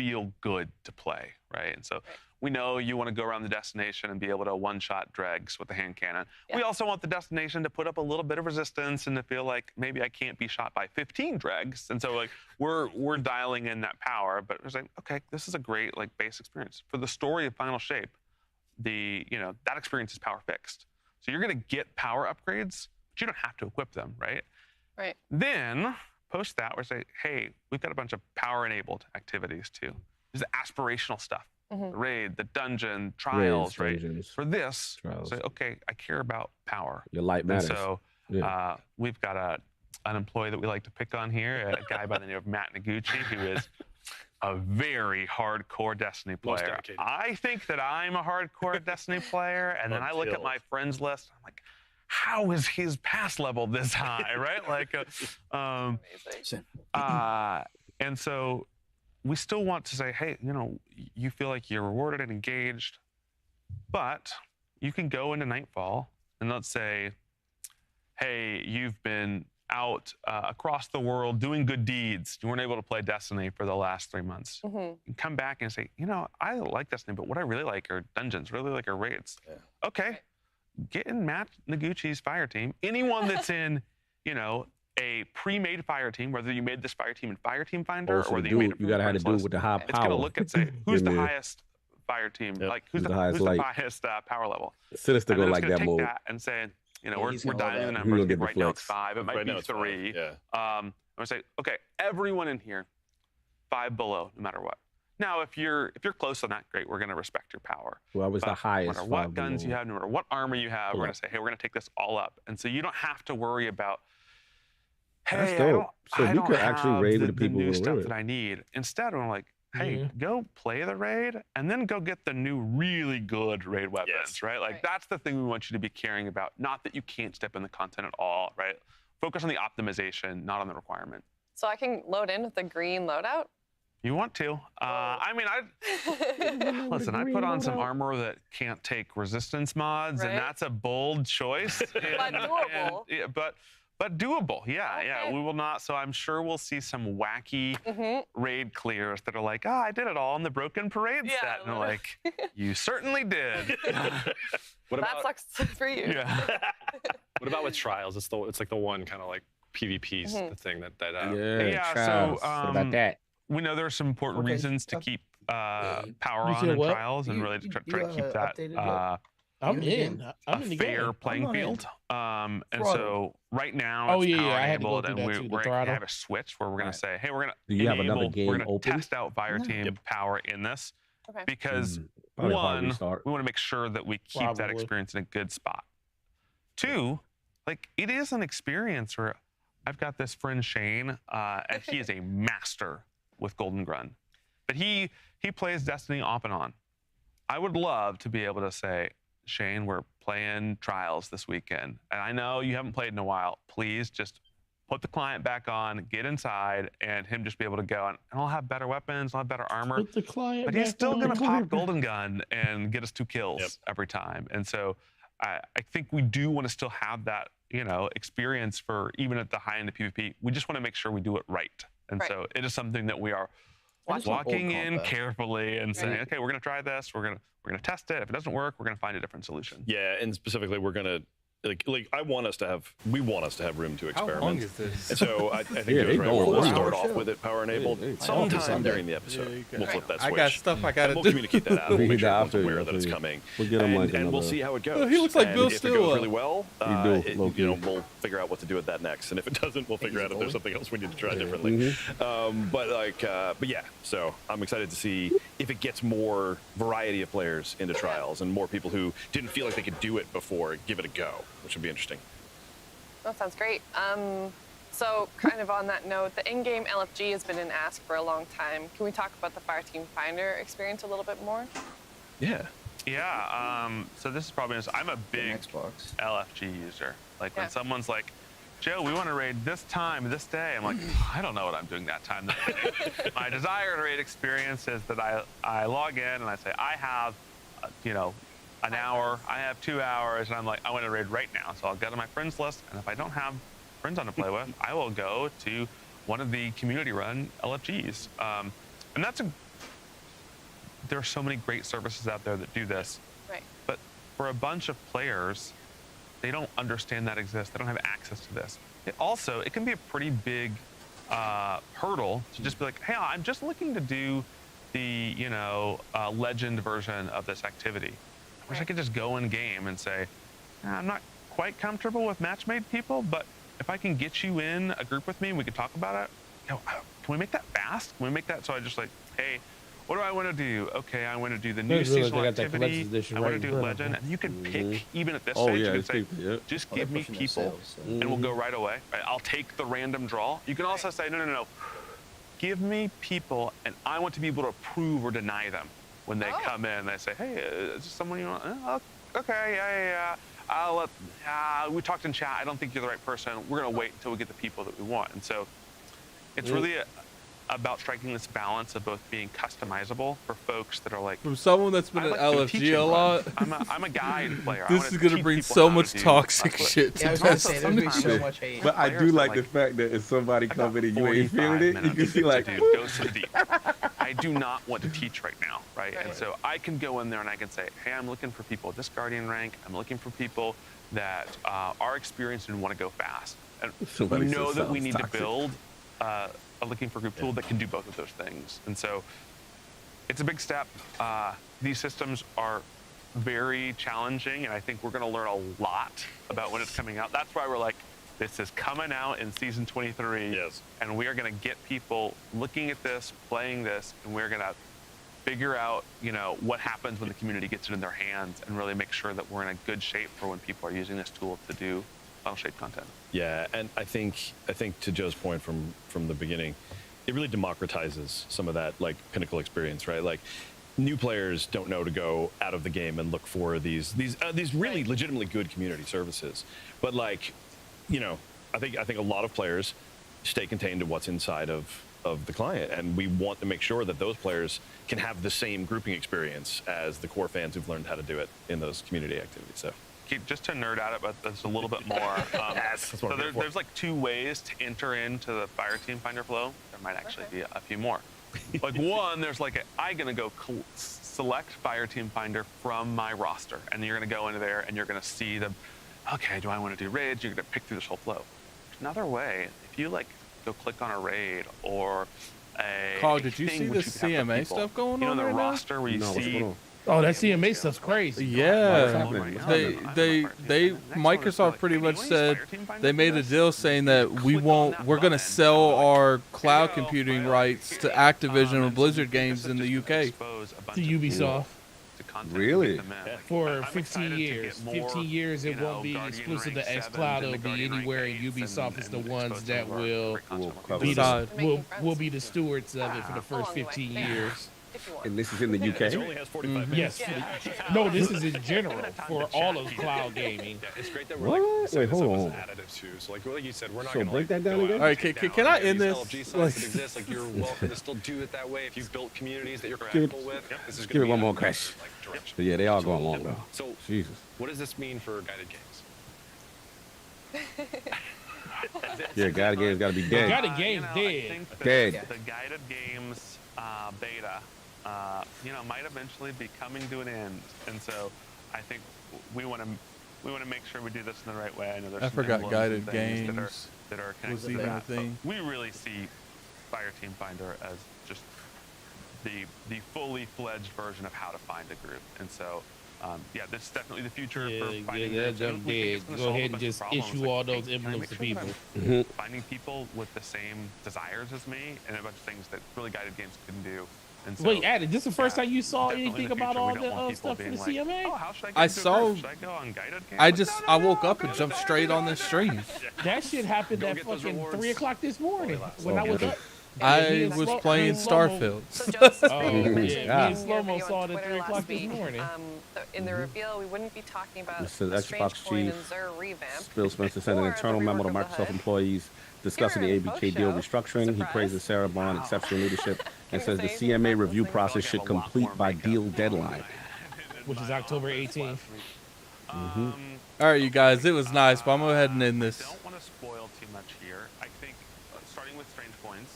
feel good to play, right? And so we know you want to go around the destination and be able to one-shot dregs with the hand cannon. We also want the destination to put up a little bit of resistance and to feel like maybe I can't be shot by 15 dregs. And so like we're dialing in that power, but we're saying, okay, this is a great like base experience. For the story of Final Shape, that experience is power fixed. So you're gonna get power upgrades, but you don't have to equip them, right? Right. Then post that, we say, hey, we've got a bunch of power-enabled activities too. There's the aspirational stuff, the raid, the dungeon, trials, right? For this, say, okay, I care about power. Your light matters. And so we've got an employee that we like to pick on here, a guy by the name of Matt Noguchi, who is a very hardcore Destiny player. I think that I'm a hardcore Destiny player, and then I look at my friends list, I'm like, how is his pass level this high, right? Like, and so we still want to say, hey, you feel like you're rewarded and engaged, but you can go into Nightfall and let's say, hey, you've been out across the world doing good deeds. You weren't able to play Destiny for the last 3 months. You come back and say, I like Destiny, but what I really like are dungeons, really like are raids. Okay, get in Matt Noguchi's fire team. Anyone that's in, a pre-made fire team, whether you made this fire team in Fireteam Finder or whether you made it, you gotta have to do with the high power. It's gonna look and say, who's the highest fire team? Like who's the highest power level? Sinister go like that take mode. That and say, we're dialing the numbers. Right now it's 5. It might be 3. I'm gonna say, okay, everyone in here, 5 below, no matter what. Now, if you're close on that, great. We're gonna respect your power. Well, I was the highest. No matter what guns you have, no matter what armor you have, we're gonna say, hey, we're gonna take this all up. And so you don't have to worry about, hey, I don't have raid the, with the people new who stuff are that I need. Instead, I'm like, hey, go play the raid and then go get the new really good raid weapons, right? Like that's the thing we want you to be caring about. Not that you can't step in the content at all, right? Focus on the optimization, not on the requirement. So I can load in with the green loadout? You want to. Listen, I put on some armor that can't take resistance mods, and that's a bold choice. But doable. But doable, yeah. We will not. So I'm sure we'll see some wacky raid clears that are like, I did it all in the Broken Parade set, and I'm like, you certainly did. That sucks for you. Yeah. What about with trials? It's like the one kind of like PvP thing that. So what about that? We know there are some important reasons to keep power on in trials and really to try to keep that. I'm in a fair playing field. And so right now it's power enabled, and we're going to have a switch where we're going to say, hey, we're going to test out Fireteam power in this because one, we want to make sure that we keep that experience in a good spot. 2, like it is an experience where I've got this friend Shane, and he is a master with Golden Gun, but he plays Destiny off and on. I would love to be able to say, Shane, we're playing trials this weekend, and I know you haven't played in a while. Please just put the client back on, get inside, and him just be able to go, and I'll have better weapons, I'll have better armor. Put the client but back he's still on. going to pop Golden Gun and get us 2 kills every time. And so I think we do want to still have that, experience for even at the high end of PvP. We just want to make sure we do it right. And so it is something that we are walking in carefully and saying, okay, we're going to try this. We're going to test it. If it doesn't work, we're going to find a different solution. Yeah, and specifically, we're going to we want us to have room to experiment. How long is this? And so I think it was right. We'll start off with it power enabled. Sometime during the episode, we'll flip that switch. I got stuff I got to do. We'll communicate that out. We'll make sure everyone's aware that it's coming. And we'll see how it goes. He looks like Bill If it goes really Stewart. well, we'll figure out what to do with that next. And if it doesn't, we'll figure out if there's something else we need to try differently. But yeah. So I'm excited to see if it gets more variety of players into trials and more people who didn't feel like they could do it before give it a go, which would be interesting. That sounds great. So kind of on that note, the in-game LFG has been an ask for a long time. Can we talk about the Fireteam Finder experience a little bit more? Yeah. Yeah. So this is probably I'm a big LFG user. Like when someone's like, Joe, we want to raid this time, this day. I'm like, I don't know what I'm doing that time. My desire to raid experience is that I log in and I say, I have, an hour, I have 2 hours, and I'm like, I want to raid right now. So I'll go to my friends list, and if I don't have friends on to play with, I will go to one of the community-run LFGs. And that's there are so many great services out there that do this. Right. But for a bunch of players, they don't understand that exists. They don't have access to this. It can be a pretty big hurdle to just be like, hey, I'm just looking to do the legend version of this activity. I wish I could just go in game and say, I'm not quite comfortable with match-made people, but if I can get you in a group with me and we can talk about it, can we make that fast? Can we make that so I just like, hey, what do I want to do? Okay, I want to do the new seasonal activity. I want to do legend. And you can pick even at this stage. You can say, just give me people, and we'll go right away. Right? I'll take the random draw. You can also say, no. Give me people, and I want to be able to approve or deny them when they come in. They say, hey, is this someone you want? Okay, yeah. We talked in chat. I don't think you're the right person. We're going to wait until we get the people that we want. And so it's really about striking this balance of both being customizable for folks that are like, from someone that's been at LFG a lot. I'm a guide player. This is gonna bring so much toxic shit to this. But I do like the fact that if somebody comes in and you ain't feeling it, you can see like, go to the deep. I do not want to teach right now, right? And so I can go in there and I can say, hey, I'm looking for people at this Guardian rank. I'm looking for people that are experienced and want to go fast. And we know that we need to build a looking for group tool that can do both of those things. And so it's a big step. These systems are very challenging, and I think we're going to learn a lot about when it's coming out. That's why we're like, this is coming out in season 23, and we are going to get people looking at this, playing this, and we're going to figure out, what happens when the community gets it in their hands, and really make sure that we're in a good shape for when people are using this tool to do Final Shape content. Yeah, and I think to Joe's point from the beginning, it really democratizes some of that like Pinnacle experience, right? Like new players don't know to go out of the game and look for these really legitimately good community services, but like, I think a lot of players stay contained to what's inside of the client, and we want to make sure that those players can have the same grouping experience as the core fans who've learned how to do it in those community activities. So. Just to nerd out about this a little bit more. So there's like 2 ways to enter into the Fireteam Finder flow. There might actually be a few more. Like one, there's like I'm gonna go select Fireteam Finder from my roster, and you're gonna go into there and you're gonna see okay, do I want to do raids? You're gonna pick through this whole flow. There's another way. If you like go click on a raid or a Carl, did you see the CMA stuff going on the right roster now? where you see. Oh, that CMA stuff's crazy. Yeah, they Microsoft pretty much said they made a deal saying that we're going to sell our cloud computing rights to Activision and Blizzard games in the UK. To Ubisoft. Really? For 15 years. 15 years it won't be exclusive to xCloud. It'll be anywhere, and Ubisoft is the ones that will be the stewards of it for the first 15 years. And this is in the UK? Yes. No, this is in general for all of cloud gaming. It's great that we're wait, hold on. Additive too. So like you said, we're not going to break that down again? All right, can I end this? Exists. Like you're welcome to still do it that way. If you've built communities that you're comfortable with, this is give it one more crash. But yeah, they are going long though. So Jesus. What does this mean for guided games? Yeah, guided games got to be dead. Guided games dead. Dead. The guided games beta, might eventually be coming to an end, and so I think we want to make sure we do this in the right way. I know there's some forgot guided games that are connected to that. Thing. We really see Fireteam Finder as just the fully fledged version of how to find a group, and so. This is definitely the future for finding groups. Go ahead and just issue all those emblems to people. Finding people with the same desires as me, and a bunch of things that really guided games couldn't do. And so, wait, Addy, this is the first time you saw anything about all the stuff for the CMA? I saw. Should I go on guided games? I woke up and jumped straight on this stream. That shit happened at fucking 3 o'clock this morning when I was up. I was playing Starfield. Me and Slow-Mo saw it at 3 o'clock this morning. In the reveal, we wouldn't be talking about Mr. Xbox Chief Phil Spencer sent an internal memo to Microsoft employees discussing the ABK deal restructuring. He praises Sarah Bond's exceptional leadership and says the CMA review process should complete by deal deadline, which is October 18th. All right, you guys, it was nice, but I'm going to go ahead and end this. I don't want to spoil too much here. I think starting with Strange Coins,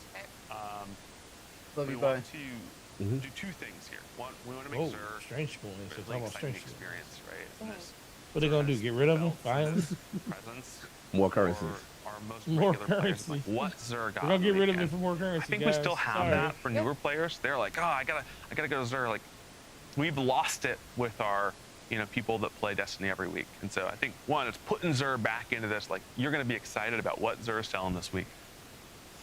Love you, we bye. want to Mm-hmm. do two things here. One, we want to make Oh, Xur strange coins. a It's really almost exciting strange. experience, right? And this What they gonna do? Get rid of them? Violence? presence. More currencies. Our most More regular players, currency. like, what Xur got? We're gonna get on the rid of it weekend? for more currency. I think guys. we still have Sorry. that for newer players. They're like, oh, I gotta go to Xur. Like, we've lost it with our, people that play Destiny every week. And so I think one, it's putting Xur back into this. Like, you're gonna be excited about what Xur is selling this week.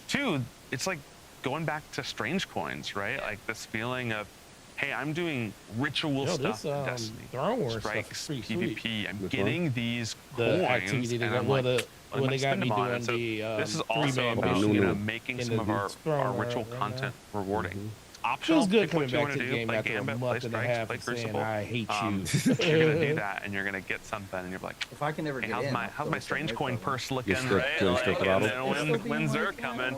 Two, it's like going back to strange coins, right? Like this feeling of, hey, I'm doing ritual stuff in Destiny. Throne War Strikes, stuff is pretty PvP. sweet. I'm getting these The coins, activity they and got- I'm well, like, the- what am when I they got me spending on? doing And so the, this is also three-man about mission making in some the of our Throne War ritual right content now. rewarding. Feels Optional, good pick coming what you back want to to the do, game play after a Gambit, play month and a Strikes, half play of saying, Crucible. I hate You're gonna do that, and you're gonna get something, and you're like, if I can ever hey, get how's in, my I'll how's go my for strange no coin problem. purse looking, Just right? doing Like, straight and throttle. then when's Xur coming?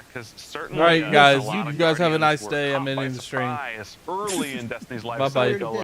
Because certainly, All right, there's guys. a lot You of guys have a Guardians nice were day. I'm caught by ending the stream. surprise early in Destiny's life Bye-bye. cycle.